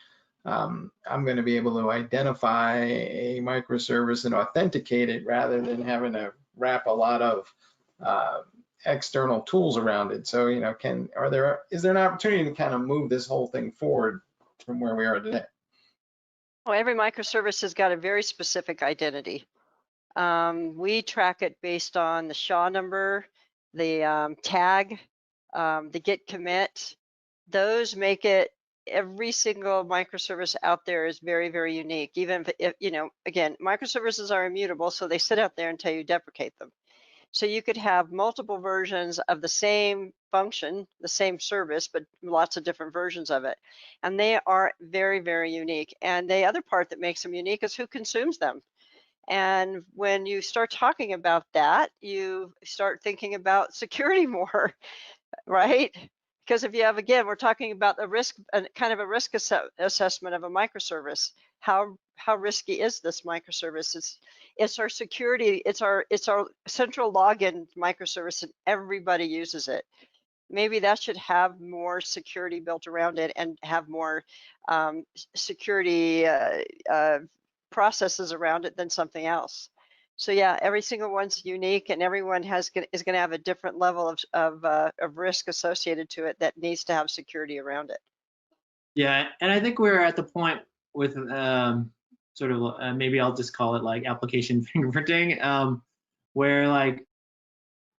I'm going to be able to identify a microservice and authenticate it rather than having to wrap a lot of external tools around it? So, you know, is there an opportunity to kind of move this whole thing forward from where we are today? Well, every microservice has got a very specific identity. We track it based on the SHA number, the tag, the git commit. Those make it, every single microservice out there is very, very unique. Even if, you know, again, microservices are immutable, so they sit out there until you deprecate them. So you could have multiple versions of the same function, the same service, but lots of different versions of it. And they are very, very unique. And the other part that makes them unique is who consumes them. And when you start talking about that, you start thinking about security more, right? Because if you have, again, we're talking about a risk, kind of a risk assessment of a microservice. How risky is this microservice? It's our security. It's our central login microservice, and everybody uses it. Maybe that should have more security built around it and have more security processes around it than something else. So yeah, every single one's unique, and everyone is going to have a different level of risk associated to it that needs to have security around it. Yeah, and I think we're at the point with sort of maybe I'll just call it like application fingerprinting, where like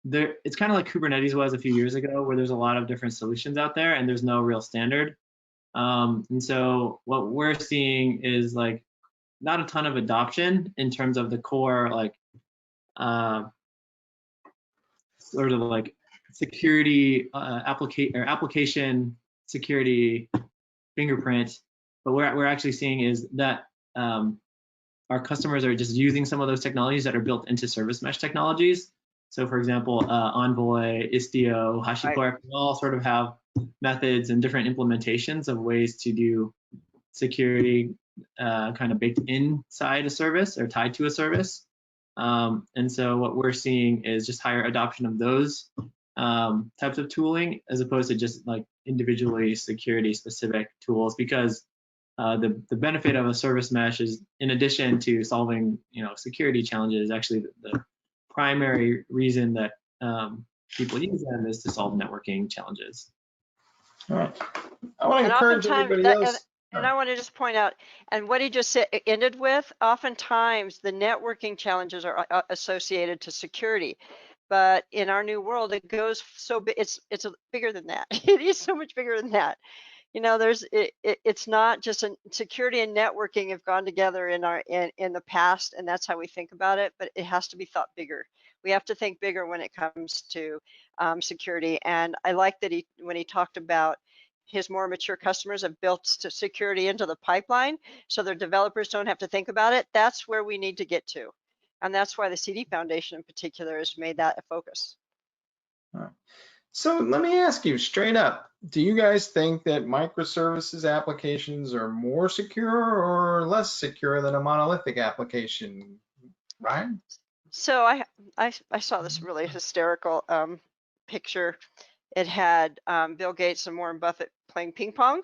it's kind of like Kubernetes was a few years ago, where there's a lot of different solutions out there and there's no real standard. And so what we're seeing is like not a ton of adoption in terms of the core, like sort of like security application security fingerprint. But what we're actually seeing is that our customers are just using some of those technologies that are built into service mesh technologies. So for example, Envoy, Istio, HashiCorp, right, all sort of have methods and different implementations of ways to do security kind of baked inside a service or tied to a service. And so what we're seeing is just higher adoption of those types of tooling, as opposed to just like individually security specific tools, because the benefit of a service mesh is, in addition to solving, you know, security challenges, actually the primary reason that people use them is to solve networking challenges. All right. I want to encourage everybody else. And I want to just point out, and what he just ended with, oftentimes the networking challenges are associated to security. But in our new world, it goes so big, it's bigger than that. It is so much bigger than that. You know, it's not just security and networking have gone together in the past, and that's how we think about it, but it has to be thought bigger. We have to think bigger when it comes to security. And I like that when he talked about his more mature customers have built security into the pipeline, so their developers don't have to think about it. That's where we need to get to. And that's why the CD Foundation in particular has made that a focus. All right. So let me ask you straight up, do you guys think that microservices applications are more secure or less secure than a monolithic application? Ryan? So I saw this really hysterical picture. It had Bill Gates and Warren Buffett playing ping pong,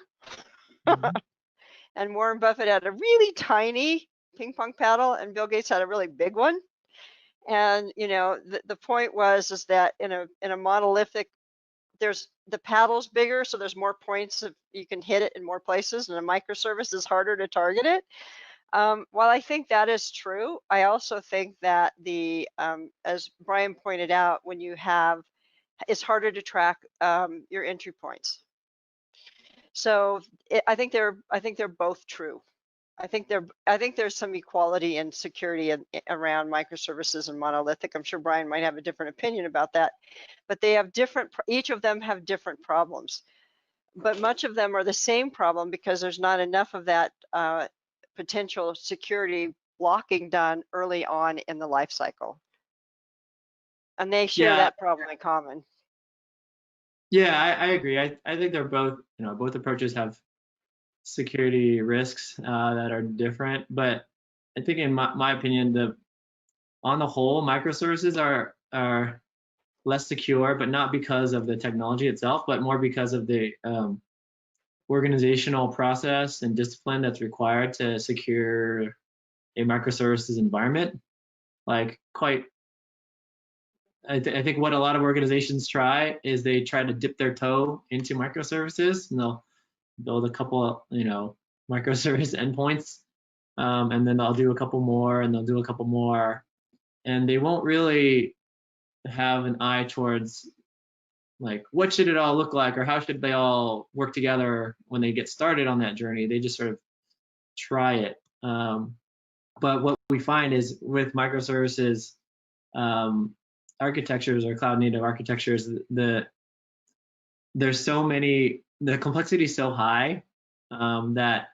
and Warren Buffett had a really tiny ping pong paddle, and Bill Gates had a really big one. And you know, the point was is that in a monolithic, there's the paddle's bigger, so there's more points of, you can hit it in more places, and a microservice is harder to target it. While I think that is true, I also think that as Brian pointed out, when you have, it's harder to track your entry points. So I think they're both true. I think there's some equality in security around microservices and monolithic. I'm sure Brian might have a different opinion about that, but they have each of them have different problems. But much of them are the same problem because there's not enough of that potential security blocking done early on in the life cycle. And they share that problem in common. Yeah, I agree. I think they're both, both approaches have security risks that are different. But I think in my opinion, on the whole, microservices are less secure, but not because of the technology itself, but more because of the organizational process and discipline that's required to secure a microservices environment. Like I think what a lot of organizations try is they try to dip their toe into microservices, and they'll build a couple, microservice endpoints, and then they'll do a couple more, and they'll do a couple more, and they won't really have an eye towards like what should it all look like, or how should they all work together when they get started on that journey. They just sort of try it. But what we find is with microservices architectures or cloud native architectures, there's so many, the complexity is so high that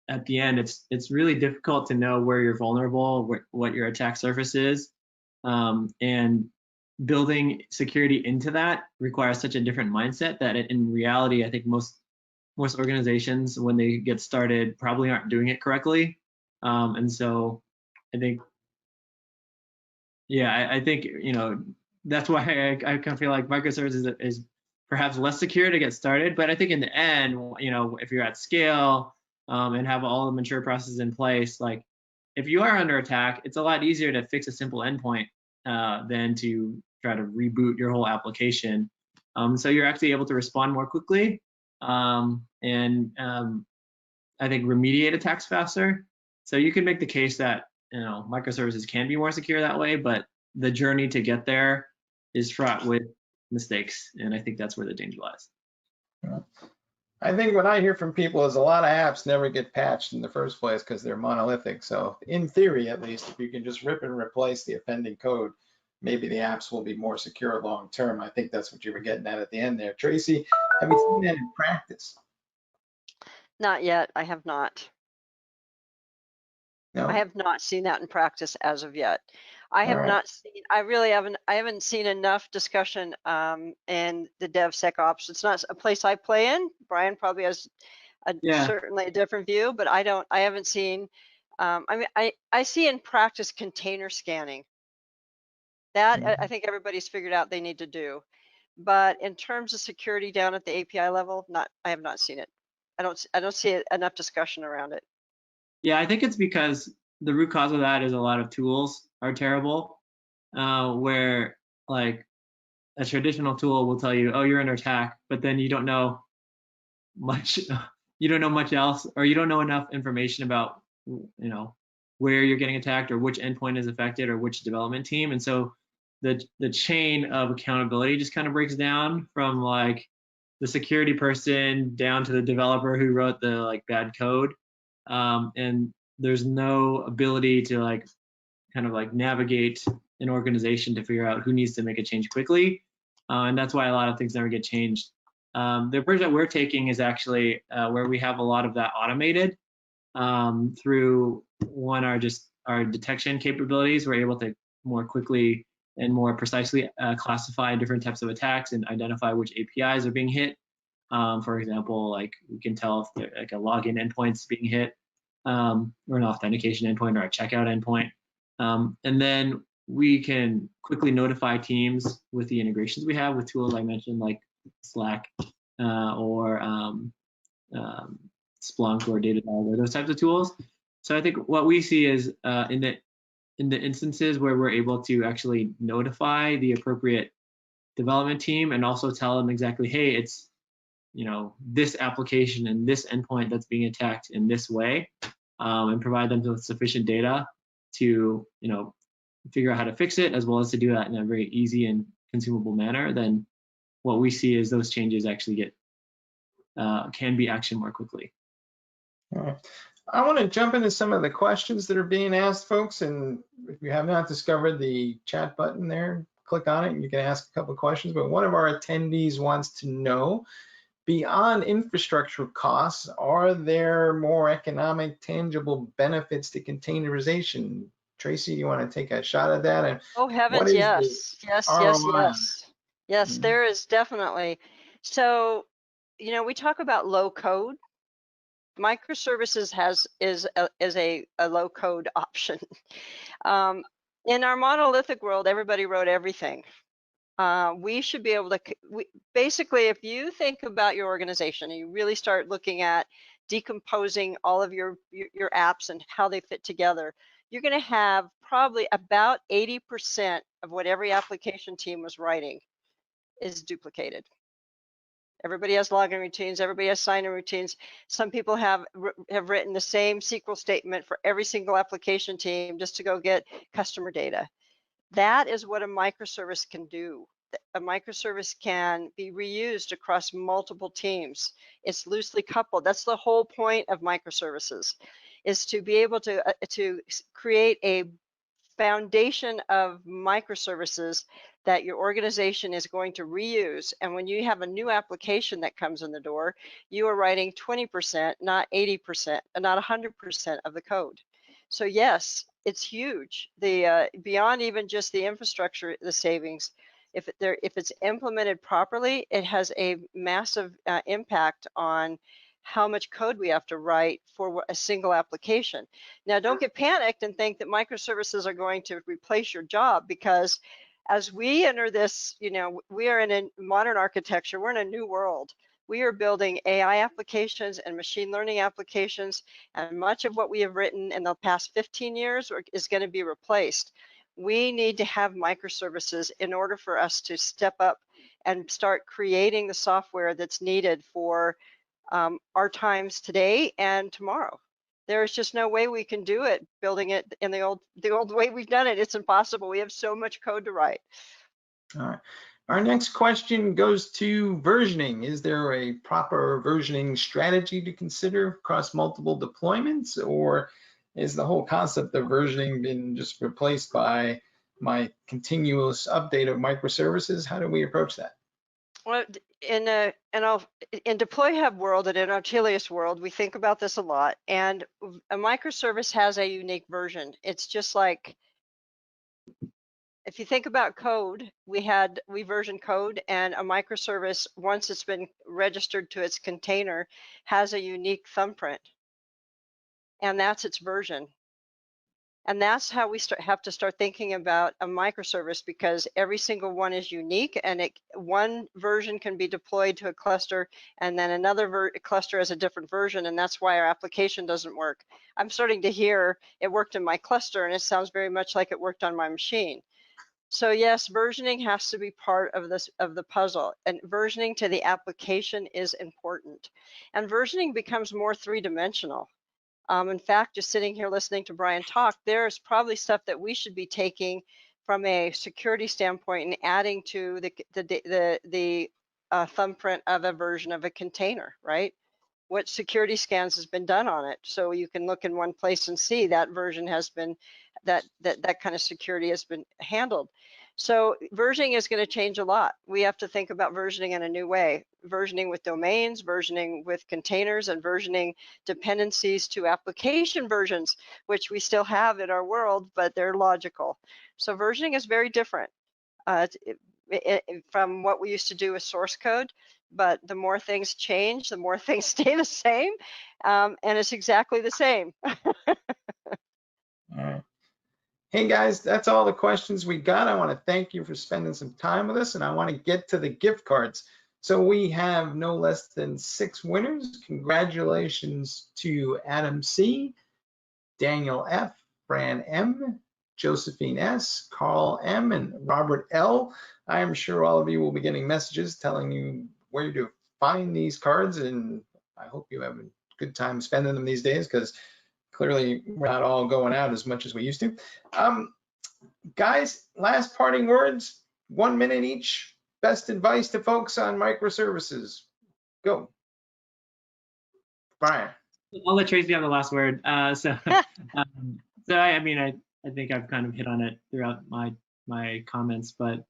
at the end it's really difficult to know where you're vulnerable, what your attack surface is, and building security into that requires such a different mindset that in reality, I think most organizations, when they get started, probably aren't doing it correctly. And so I think, I think, that's why I kind of feel like microservices is perhaps less secure to get started. But I think in the end, if you're at scale and have all the mature processes in place, like if you are under attack, it's a lot easier to fix a simple endpoint than to try to reboot your whole application. So you're actually able to respond more quickly and I think remediate attacks faster. So you can make the case that microservices can be more secure that way, but the journey to get there is fraught with mistakes, and I think that's where the danger lies. I think what I hear from people is a lot of apps never get patched in the first place because they're monolithic. So in theory, at least, if you can just rip and replace the offending code, maybe the apps will be more secure long term. I think that's what you were getting at the end there. Tracy, have you seen that in practice? Not yet. I have not. No? I have not seen that in practice as of yet. I have not seen, I haven't seen enough discussion in the DevSecOps. It's not a place I play in. Brian probably has certainly a different view, but I haven't seen, I see in practice container scanning. That I think everybody's figured out they need to do. But in terms of security down at the API level, I have not seen it. I don't see enough discussion around it. Yeah, I think it's because the root cause of that is a lot of tools are terrible, where like a traditional tool will tell you, oh, you're under attack, but then you don't know much, else, or you don't know enough information about, where you're getting attacked or which endpoint is affected or which development team. And so the chain of accountability just kind of breaks down from like the security person down to the developer who wrote the like bad code. And there's no ability to like kind of like navigate an organization to figure out who needs to make a change quickly. And that's why a lot of things never get changed. The approach that we're taking is actually where we have a lot of that automated through our detection capabilities. We're able to more quickly and more precisely classify different types of attacks and identify which APIs are being hit. For example, like we can tell if like a login endpoint's being hit, or an authentication endpoint or a checkout endpoint. And then we can quickly notify teams with the integrations we have with tools I mentioned, like Slack or Splunk or Datadog or those types of tools. So I think what we see is in the instances where we're able to actually notify the appropriate development team and also tell them exactly, hey, it's this application and this endpoint that's being attacked in this way, and provide them with sufficient data to figure out how to fix it, as well as to do that in a very easy and consumable manner, then what we see is those changes actually can be actioned more quickly. All right. I want to jump into some of the questions that are being asked, folks. And if you have not discovered the chat button there, click on it and you can ask a couple of questions. But one of our attendees wants to know, beyond infrastructure costs, are there more economic, tangible benefits to containerization? Tracy, you want to take a shot at that? And oh heavens, yes. Yes, there is definitely. So, we talk about low code. Microservices is a low code option. In our monolithic world, everybody wrote everything. We should be able to, basically, if you think about your organization and you really start looking at decomposing all of your apps and how they fit together, you're going to have probably about 80% of what every application team was writing is duplicated. Everybody has login routines. Everybody has sign-in routines. Some people have written the same SQL statement for every single application team just to go get customer data. That is what a microservice can do. A microservice can be reused across multiple teams. It's loosely coupled. That's the whole point of microservices, is to be able to create a foundation of microservices that your organization is going to reuse. And when you have a new application that comes in the door, you are writing 20%, not 80%, not 100% of the code. So yes, it's huge. The beyond even just the infrastructure, the savings, if it's implemented properly, it has a massive impact on how much code we have to write for a single application. Now, don't get panicked and think that microservices are going to replace your job, because as we enter this, we are in a modern architecture, we're in a new world. We are building AI applications and machine learning applications, and much of what we have written in the past 15 years is going to be replaced. We need to have microservices in order for us to step up and start creating the software that's needed for our times today and tomorrow. There is just no way we can do it building it in the old way we've done it. It's impossible. We have so much code to write. All right. Our next question goes to versioning. Is there a proper versioning strategy to consider across multiple deployments, or is the whole concept of versioning been just replaced by my continuous update of microservices? How do we approach that? Well, in Deploy Hub world and in Artelius world, we think about this a lot. And a microservice has a unique version. It's just like, if you think about code, we version code, and a microservice, once it's been registered to its container, has a unique thumbprint, and that's its version. And that's how we have to start thinking about a microservice, because every single one is unique, and one version can be deployed to a cluster, and then another cluster has a different version, and that's why our application doesn't work. I'm starting to hear it worked in my cluster, and it sounds very much like it worked on my machine. So yes, versioning has to be part of the puzzle, and versioning to the application is important. And versioning becomes more three-dimensional. In fact, just sitting here listening to Brian talk, there's probably stuff that we should be taking from a security standpoint and adding to the thumbprint of a version of a container, right? What security scans has been done on it, so you can look in one place and see that version has been, that kind of security has been handled. So versioning is going to change a lot. We have to think about versioning in a new way. Versioning with domains, versioning with containers, and versioning dependencies to application versions, which we still have in our world, but they're logical. So versioning is very different. from what we used to do with source code. But the more things change, the more things stay the same, and it's exactly the same. All right. Hey guys, that's all the questions we got. I want to thank you for spending some time with us, and I want to get to the gift cards. So we have no less than 6 winners. Congratulations to Adam C, Daniel F, Fran M, Josephine S, Carl M, and Robert L. I am sure all of you will be getting messages telling you where to find these cards, and I hope you have a good time spending them these days, because clearly we're not all going out as much as we used to. Guys, last parting words, 1 minute each. Best advice to folks on microservices. Go. Brian. I'll let Tracy have the last word. I think I've kind of hit on it throughout my comments, but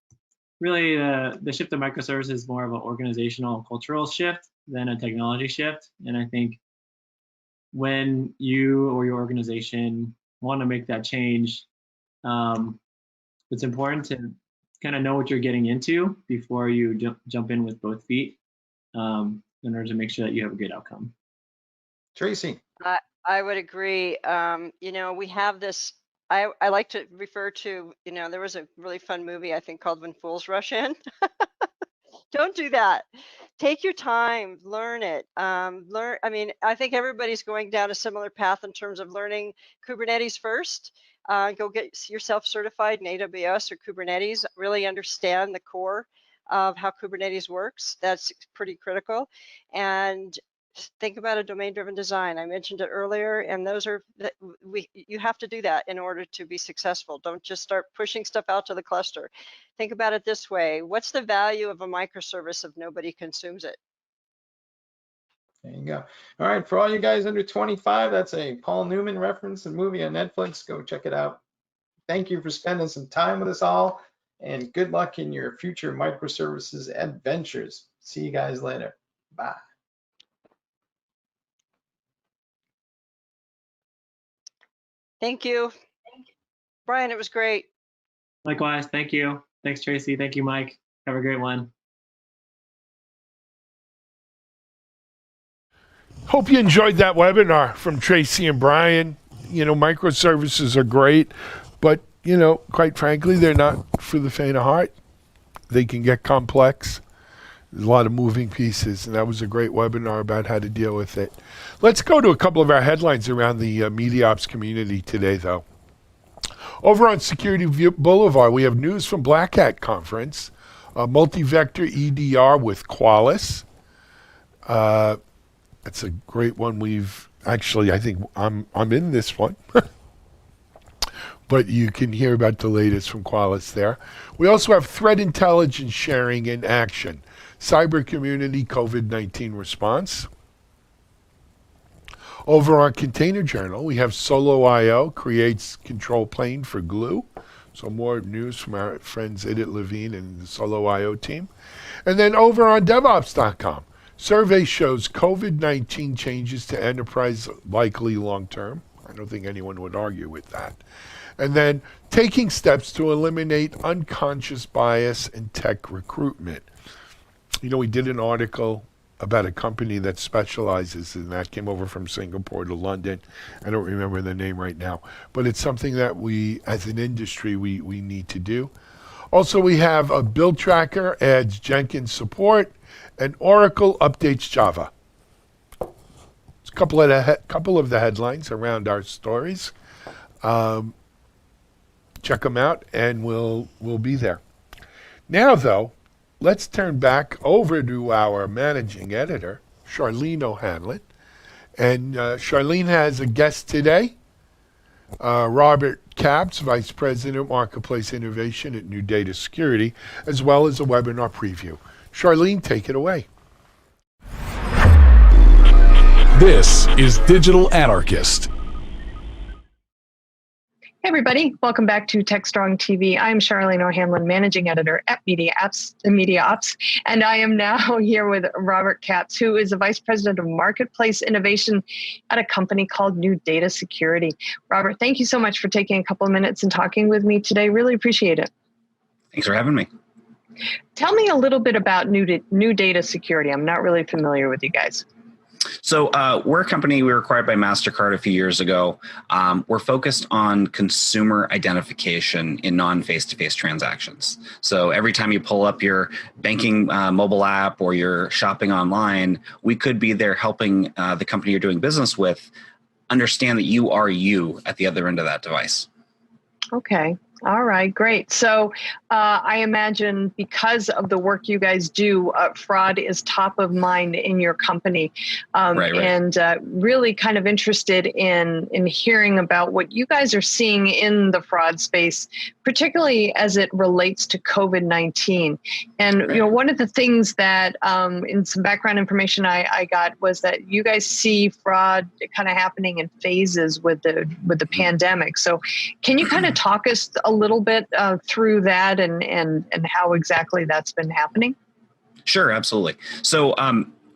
really the shift to microservices is more of an organizational cultural shift than a technology shift. And I think when you or your organization want to make that change, it's important to kind of know what you're getting into before you jump in with both feet, in order to make sure that you have a good outcome. Tracy. I would agree. We have this, I like to refer to, there was a really fun movie, I think, called When Fools Rush In. Don't do that. Take your time, learn it. I think everybody's going down a similar path in terms of learning Kubernetes first. Go get yourself certified in AWS or Kubernetes. Really understand the core of how Kubernetes works. That's pretty critical. And think about a domain-driven design. I mentioned it earlier, and you have to do that in order to be successful. Don't just start pushing stuff out to the cluster. Think about it this way: what's the value of a microservice if nobody consumes it? There you go. All right, for all you guys under 25, that's a Paul Newman reference, a movie on Netflix. Go check it out. Thank you for spending some time with us all, and good luck in your future microservices adventures. See you guys later. Bye. Thank you. Brian, it was great. Likewise, thank you. Thanks, Tracy. Thank you, Mike. Have a great one. Hope you enjoyed that webinar from Tracy and Brian. Microservices are great, but, quite frankly, they're not for the faint of heart. They can get complex. There's a lot of moving pieces, and that was a great webinar about how to deal with it. Let's go to a couple of our headlines around the MediaOps community today, though. Over on Security Boulevard, we have news from Black Hat Conference, multi-vector EDR with Qualys. That's a great one. I think I'm in this one. But you can hear about the latest from Qualys there. We also have threat intelligence sharing in action. Cyber community COVID-19 response. Over on Container Journal, we have Solo.io creates control plane for Glue. So more news from our friends Edith Levine and the Solo.io team. And then over on DevOps.com, survey shows COVID-19 changes to enterprise likely long-term. I don't think anyone would argue with that. And then taking steps to eliminate unconscious bias in tech recruitment. We did an article about a company that specializes in that, came over from Singapore to London. I don't remember the name right now, but it's something that we, as an industry, we need to do. Also, we have a build tracker adds Jenkins support, and Oracle updates Java. It's a couple of the headlines around our stories. Check them out, and we'll be there. Now, though, let's turn back over to our managing editor, Charlene O'Hanlon. And Charlene has a guest today, Robert Capps, Vice President, Marketplace Innovation at New Data Security, as well as a webinar preview. Charlene, take it away. This is Digital Anarchist. Hey everybody, welcome back to TechStrong TV. I'm Charlene O'Hanlon, Managing Editor at MediaOps, and I am now here with Robert Capps, who is the Vice President of Marketplace Innovation at a company called New Data Security. Robert, thank you so much for taking a couple of minutes and talking with me today. Really appreciate it. Thanks for having me. Tell me a little bit about new data security. I'm not really familiar with you guys. So we're a company, we were acquired by MasterCard a few years ago. We're focused on consumer identification in non-face-to-face transactions. So every time you pull up your banking mobile app or you're shopping online, we could be there helping the company you're doing business with understand that you are you at the other end of that device. Okay. All right, great. So I imagine because of the work you guys do, fraud is top of mind in your company. Right. And really kind of interested in hearing about what you guys are seeing in the fraud space, particularly as it relates to COVID-19. And you know, one of the things that in some background information I got was that you guys see fraud kind of happening in phases with the pandemic. So can you kind of talk us a little bit through that and how exactly that's been happening? Sure, absolutely. So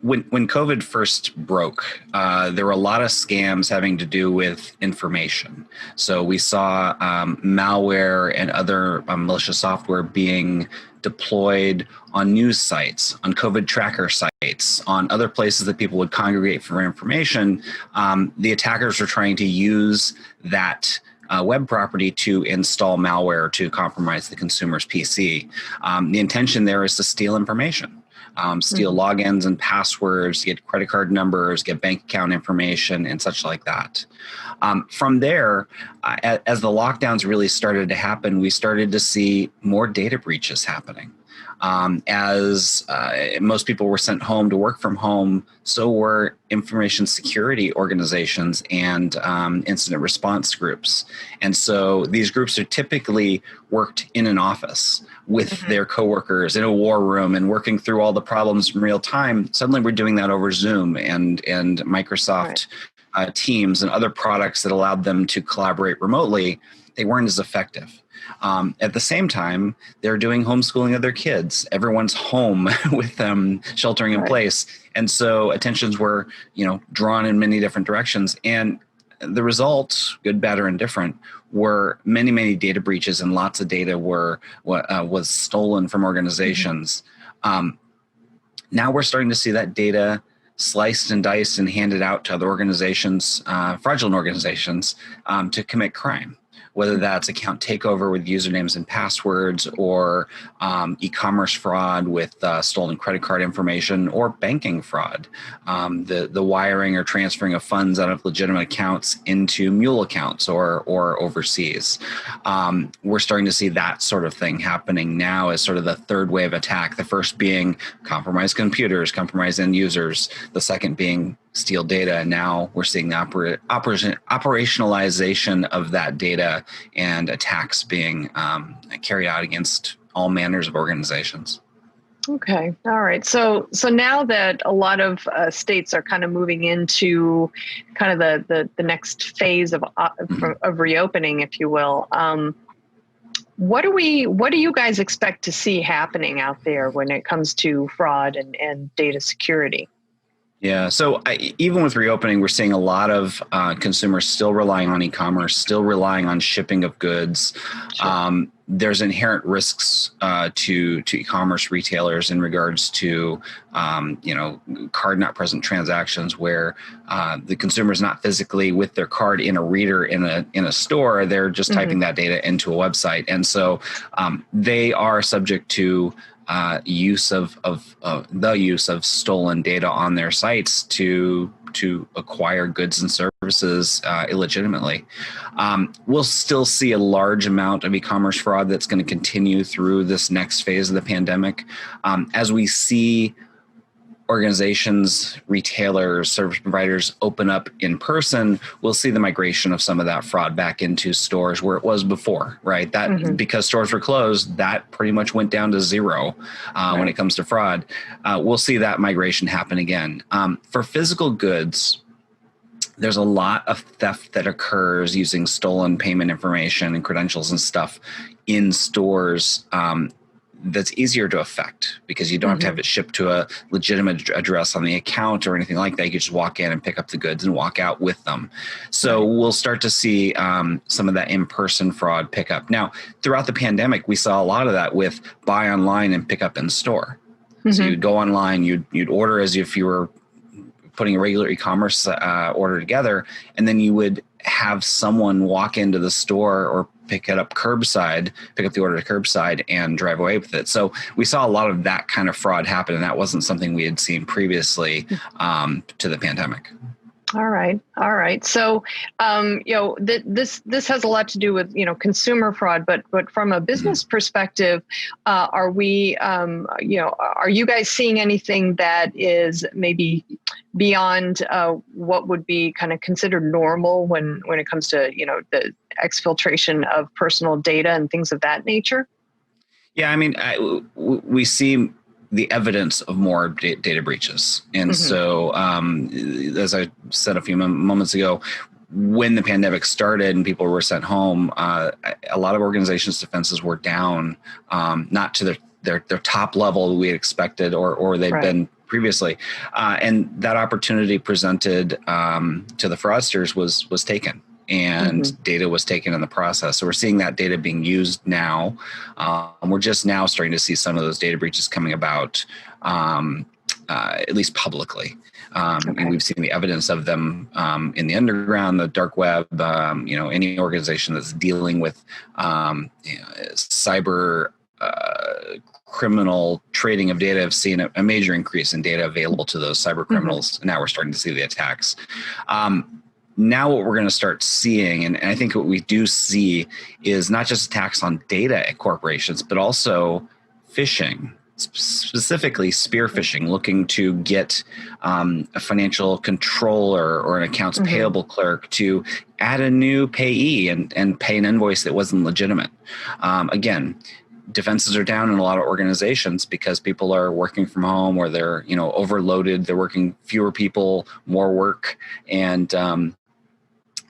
when COVID first broke, there were a lot of scams having to do with information. So we saw malware and other malicious software being deployed on news sites, on COVID tracker sites, on other places that people would congregate for information. The attackers were trying to use that web property to install malware to compromise the consumer's PC. The intention there is to steal information, steal logins and passwords, get credit card numbers, get bank account information, and such like that. From there, as the lockdowns really started to happen, we started to see more data breaches happening. As most people were sent home to work from home, so were information security organizations and incident response groups. And so these groups are typically worked in an office with their coworkers in a war room and working through all the problems in real time. Suddenly we're doing that over Zoom and Microsoft Teams and other products that allowed them to collaborate remotely. They weren't as effective. At the same time, they're doing homeschooling of their kids. Everyone's home with them sheltering in place. And so attentions were, drawn in many different directions. And the results, good, bad, or indifferent, were many, many data breaches, and lots of data was stolen from organizations. Now we're starting to see that data sliced and diced and handed out to other organizations, fraudulent organizations, to commit crime. Whether that's account takeover with usernames and passwords, or e-commerce fraud with stolen credit card information, or banking fraud, the wiring or transferring of funds out of legitimate accounts into mule accounts or overseas. We're starting to see that sort of thing happening now as sort of the third wave attack. The first being compromised computers, compromised end users. The second being steal data, and now we're seeing the operationalization of that data and attacks being carried out against all manners of organizations. Okay, all right. So now that a lot of states are kind of moving into kind of the next phase of reopening, if you will, what do you guys expect to see happening out there when it comes to fraud and data security? Yeah, so even with reopening, we're seeing a lot of consumers still relying on e-commerce, still relying on shipping of goods. Sure. There's inherent risks to e-commerce retailers in regards to card not present transactions, where the consumer is not physically with their card in a reader in a store. They're just typing that data into a website, and so they are subject to use of stolen data on their sites to acquire goods and services illegitimately. We'll still see a large amount of e-commerce fraud that's going to continue through this next phase of the pandemic. As we see organizations, retailers, service providers open up in person, we'll see the migration of some of that fraud back into stores where it was before, right? That because stores were closed, that pretty much went down to zero when it comes to fraud. We'll see that migration happen again. For physical goods, there's a lot of theft that occurs using stolen payment information and credentials and stuff in stores. that's easier to affect because you don't have to have it shipped to a legitimate address on the account or anything like that. You can just walk in and pick up the goods and walk out with them. So we'll start to see some of that in-person fraud pick up. Now, throughout the pandemic, we saw a lot of that with buy online and pick up in store. So you'd go online, you'd order as if you were putting a regular e-commerce order together, and then you would have someone walk into the store or pick it up curbside, pick up the order to curbside and drive away with it. So we saw a lot of that kind of fraud happen, and that wasn't something we had seen previously to the pandemic. All right. So, this has a lot to do with, consumer fraud, but from a business perspective, are we, are you guys seeing anything that is maybe beyond what would be kind of considered normal when it comes to, the exfiltration of personal data and things of that nature? Yeah, I mean, we see the evidence of more data breaches. And so, as I said a few moments ago, when the pandemic started and people were sent home, a lot of organizations' defenses were down, not to their top level we had expected or they'd been previously. And that opportunity presented to the fraudsters was taken. And data was taken in the process. So we're seeing that data being used now. We're just now starting to see some of those data breaches coming about, at least publicly. And we've seen the evidence of them in the underground, the dark web, any organization that's dealing with cyber criminal trading of data have seen a major increase in data available to those cyber criminals. Now we're starting to see the attacks. Now what we're going to start seeing, and I think what we do see, is not just attacks on data at corporations, but also phishing, specifically spear phishing, looking to get a financial controller or an accounts payable clerk to add a new payee and pay an invoice that wasn't legitimate. Again, defenses are down in a lot of organizations because people are working from home or they're overloaded. They're working fewer people, more work, and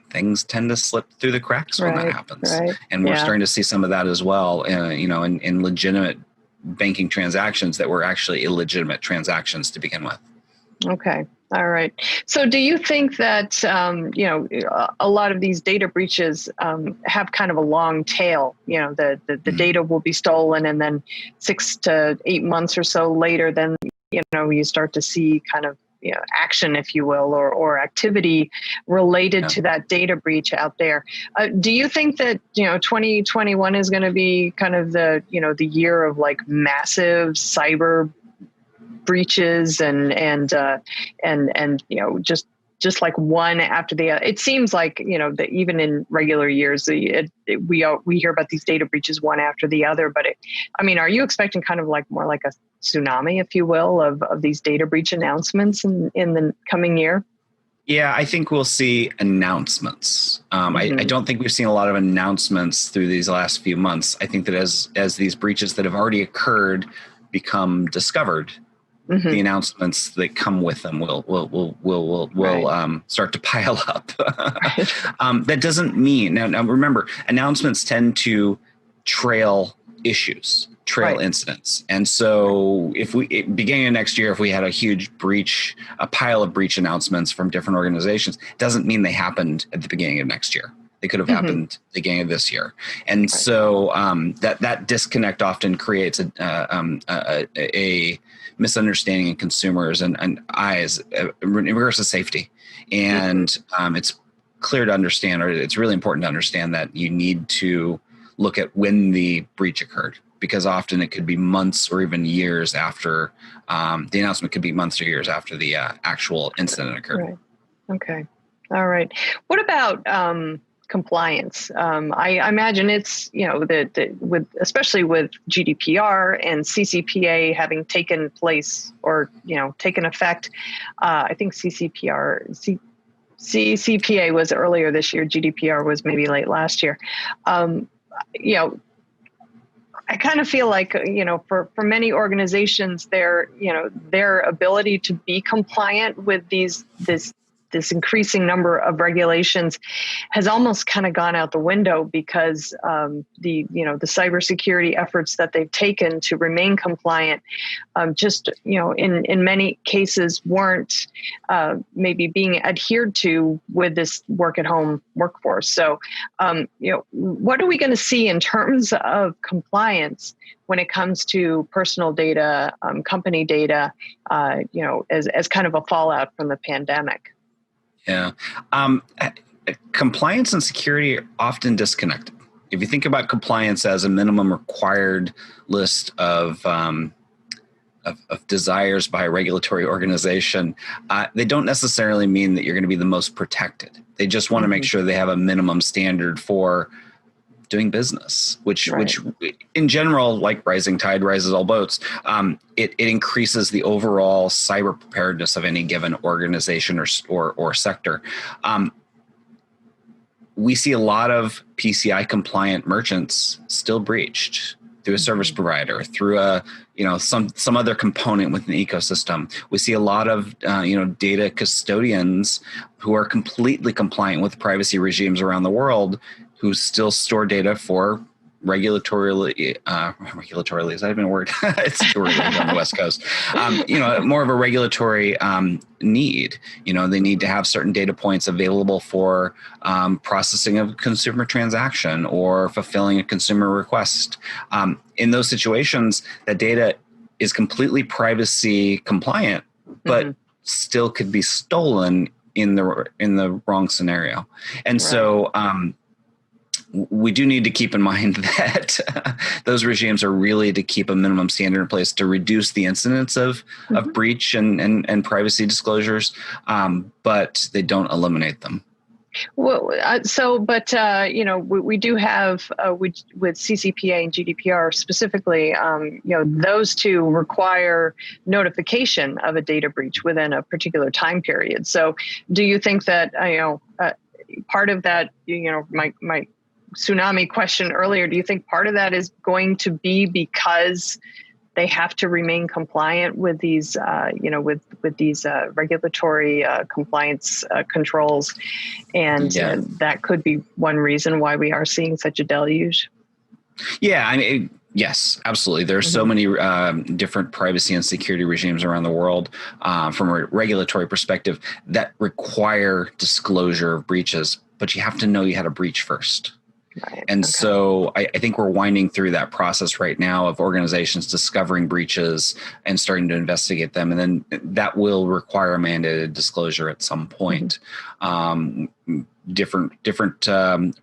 things tend to slip through the cracks when that happens. And we're starting to see some of that as well, in legitimate banking transactions that were actually illegitimate transactions to begin with. Okay. All right. So do you think that, a lot of these data breaches have kind of a long tail? The data will be stolen, and then 6 to 8 months or so later, then, you start to see kind of, action, if you will, or activity related to that data breach out there. Do you think that, 2021 is going to be kind of the year of like massive cyber breaches and just like one after the other? It seems like, that even in regular years, we hear about these data breaches one after the other, but are you expecting kind of like more like a tsunami, if you will, of these data breach announcements in the coming year? Yeah, I think we'll see announcements. I don't think we've seen a lot of announcements through these last few months. I think that as these breaches that have already occurred become discovered, the announcements that come with them will start to pile up. That doesn't mean now remember, announcements tend to trail issues, incidents. And so if beginning of next year, if we had a huge breach, a pile of breach announcements from different organizations, doesn't mean they happened at the beginning of next year. They could have happened at the beginning of this year. And so that disconnect often creates a misunderstanding in consumers and eyes in regards to safety. And it's clear to understand, or it's really important to understand, that you need to look at when the breach occurred, because often it could be months or even years after the announcement could be months or years after the actual incident occurred. Right. Okay. All right. What about compliance? I imagine it's, especially with GDPR and CCPA having taken place or, taken effect. I think CCPA was earlier this year. GDPR was maybe late last year. I kind of feel like, for many organizations, their ability to be compliant with this this increasing number of regulations has almost kind of gone out the window because the cybersecurity efforts that they've taken to remain compliant just in many cases weren't maybe being adhered to with this work at home workforce. So what are we going to see in terms of compliance when it comes to personal data, company data, as kind of a fallout from the pandemic? Yeah. Compliance and security are often disconnected. If you think about compliance as a minimum required list of desires by a regulatory organization, they don't necessarily mean that you're going to be the most protected. They just want to make sure they have a minimum standard for doing business, which in general, like rising tide rises all boats, it increases the overall cyber preparedness of any given organization or sector. We see a lot of PCI compliant merchants still breached through a service provider, through some other component within the ecosystem. We see a lot of data custodians who are completely compliant with privacy regimes around the world, who still store data for regulatorily, is that even a word? It's a word on the West Coast. More of a regulatory need. They need to have certain data points available for processing of a consumer transaction or fulfilling a consumer request. In those situations, that data is completely privacy compliant, but still could be stolen in the wrong scenario. And so we do need to keep in mind that those regimes are really to keep a minimum standard in place to reduce the incidence of breach and privacy disclosures, but they don't eliminate them. Well, we do have with CCPA and GDPR specifically, those two require notification of a data breach within a particular time period. So, do you think that part of that, my tsunami question earlier, do you think part of that is going to be because they have to remain compliant with these, with these regulatory compliance controls, and that could be one reason why we are seeing such a deluge? Yeah, yes, absolutely. There are so many different privacy and security regimes around the world from a regulatory perspective that require disclosure of breaches, but you have to know you had a breach first. So I think we're winding through that process right now of organizations discovering breaches and starting to investigate them. And then that will require a mandated disclosure at some point. Different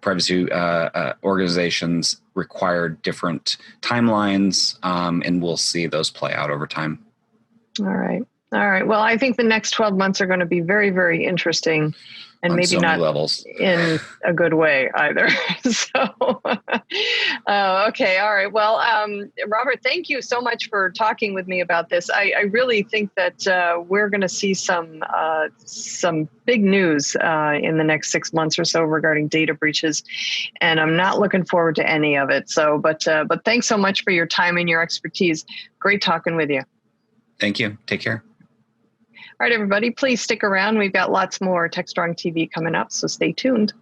privacy organizations require different timelines, and we'll see those play out over time. All right. Well, I think the next 12 months are going to be very, very interesting. And on maybe so not levels. In a good way either. Okay, all right. Well, Robert, thank you so much for talking with me about this. I really think that we're going to see some big news in the next 6 months or so regarding data breaches, and I'm not looking forward to any of it. So, but thanks so much for your time and your expertise. Great talking with you. Thank you. Take care. All right, everybody, please stick around. We've got lots more TechStrong TV coming up, so stay tuned.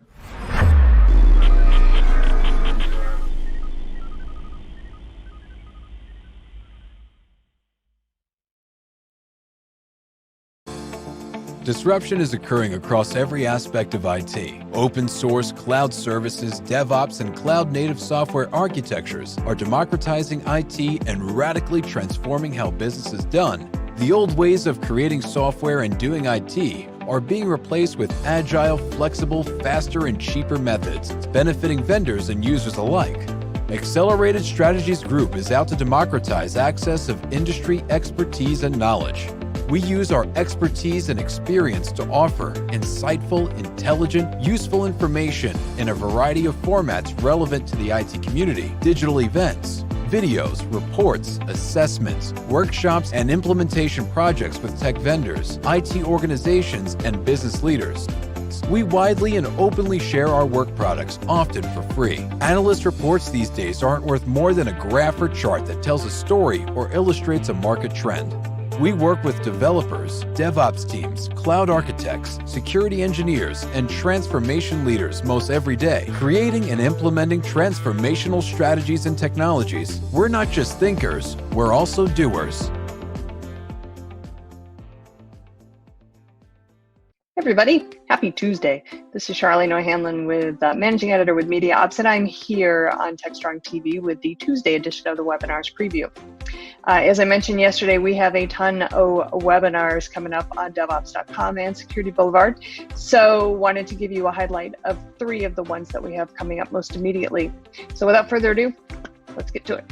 Disruption is occurring across every aspect of IT. Open source, cloud services, DevOps, and cloud-native software architectures are democratizing IT and radically transforming how business is done. The old ways of creating software and doing IT are being replaced with agile, flexible, faster, and cheaper methods, benefiting vendors and users alike. Accelerated Strategies Group is out to democratize access of industry expertise and knowledge. We use our expertise and experience to offer insightful, intelligent, useful information in a variety of formats relevant to the IT community, digital events, videos, reports, assessments, workshops, and implementation projects with tech vendors, IT organizations, and business leaders. We widely and openly share our work products, often for free. Analyst reports these days aren't worth more than a graph or chart that tells a story or illustrates a market trend. We work with developers, DevOps teams, cloud architects, security engineers, and transformation leaders most every day, creating and implementing transformational strategies and technologies. We're not just thinkers, we're also doers. Everybody, happy Tuesday. This is Charlene O'Hanlon with Managing Editor with Media Ops, and I'm here on TechStrong TV with the Tuesday edition of the webinars preview. As I mentioned yesterday, we have a ton of webinars coming up on DevOps.com and Security Boulevard. So wanted to give you a highlight of 3 of the ones that we have coming up most immediately. So without further ado, let's get to it.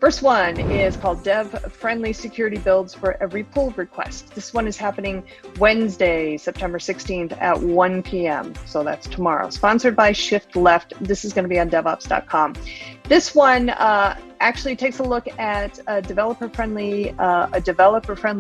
First one is called Dev-Friendly Security Builds for Every Pull Request. This one is happening Wednesday, September 16th at 1 p.m. So that's tomorrow. Sponsored by Shift Left. This is going to be on DevOps.com. This one actually takes a look at a developer-friendly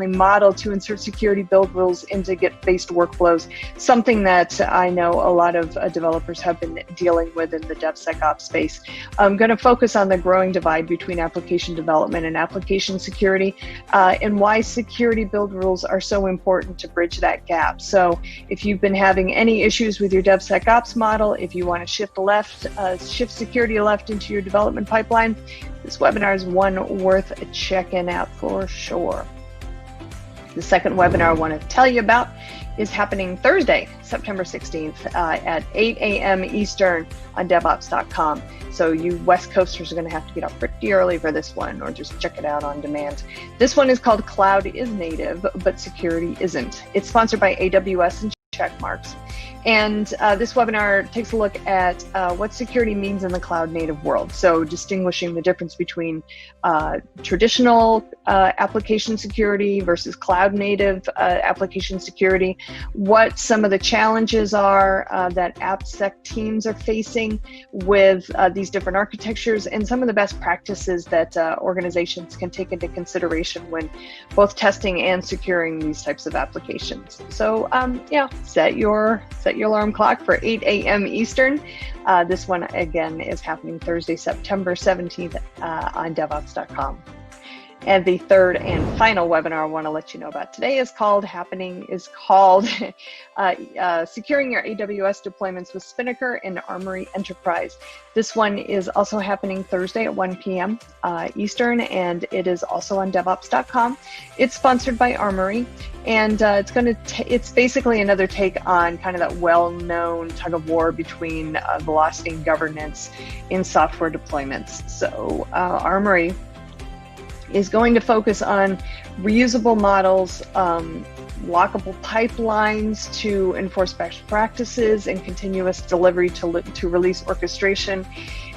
model to insert security build rules into Git-based workflows, something that I know a lot of developers have been dealing with in the DevSecOps space. I'm going to focus on the growing divide between application development and application security, and why security build rules are so important to bridge that gap. So if you've been having any issues with your DevSecOps model, if you want to shift security left into your development pipeline, this webinar is one worth checking out for sure. The second webinar I want to tell you about is happening Thursday, September 16th at 8 a.m. Eastern on DevOps.com. So you West Coasters are going to have to get up pretty early for this one, or just check it out on demand. This one is called Cloud is Native, but Security Isn't. It's sponsored by AWS and Checkmarks. And this webinar takes a look at what security means in the cloud native world. So distinguishing the difference between traditional application security versus cloud native application security, what some of the challenges are that AppSec teams are facing with these different architectures, and some of the best practices that organizations can take into consideration when both testing and securing these types of applications. So yeah, set your alarm clock for 8 a.m. Eastern. This one, again, is happening Thursday, September 17th on DevOps.com. And the third and final webinar I want to let you know about today is called Securing Your AWS Deployments with Spinnaker and Armory Enterprise. This one is also happening Thursday at 1 p.m. Eastern, and it is also on DevOps.com. It's sponsored by Armory, and it's basically another take on kind of that well-known tug of war between velocity and governance in software deployments. So Armory is going to focus on reusable models, lockable pipelines to enforce best practices, and continuous delivery to release orchestration,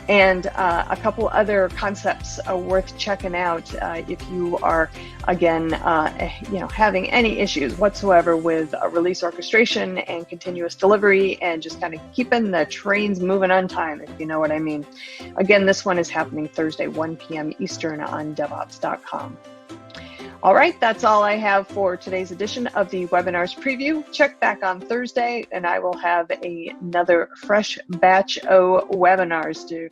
and a couple other concepts worth checking out if you are, again, having any issues whatsoever with release orchestration and continuous delivery, and just kind of keeping the trains moving on time, if you know what I mean. Again, this one is happening Thursday, 1 p.m. Eastern on DevOps.com. All right, that's all I have for today's edition of the webinars preview. Check back on Thursday, and I will have another fresh batch of webinars to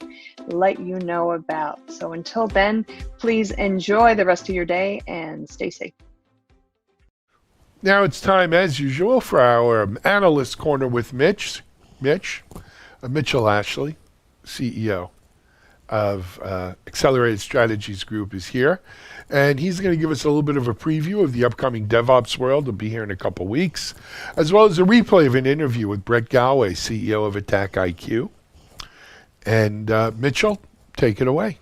let you know about. So until then, please enjoy the rest of your day and stay safe. Now it's time, as usual, for our Analyst Corner with Mitchell Ashley, CEO of Accelerated Strategies Group, is here. And he's going to give us a little bit of a preview of the upcoming DevOps world. He'll be here in a couple weeks, as well as a replay of an interview with Brett Galway, CEO of Attack IQ. And Mitchell, take it away.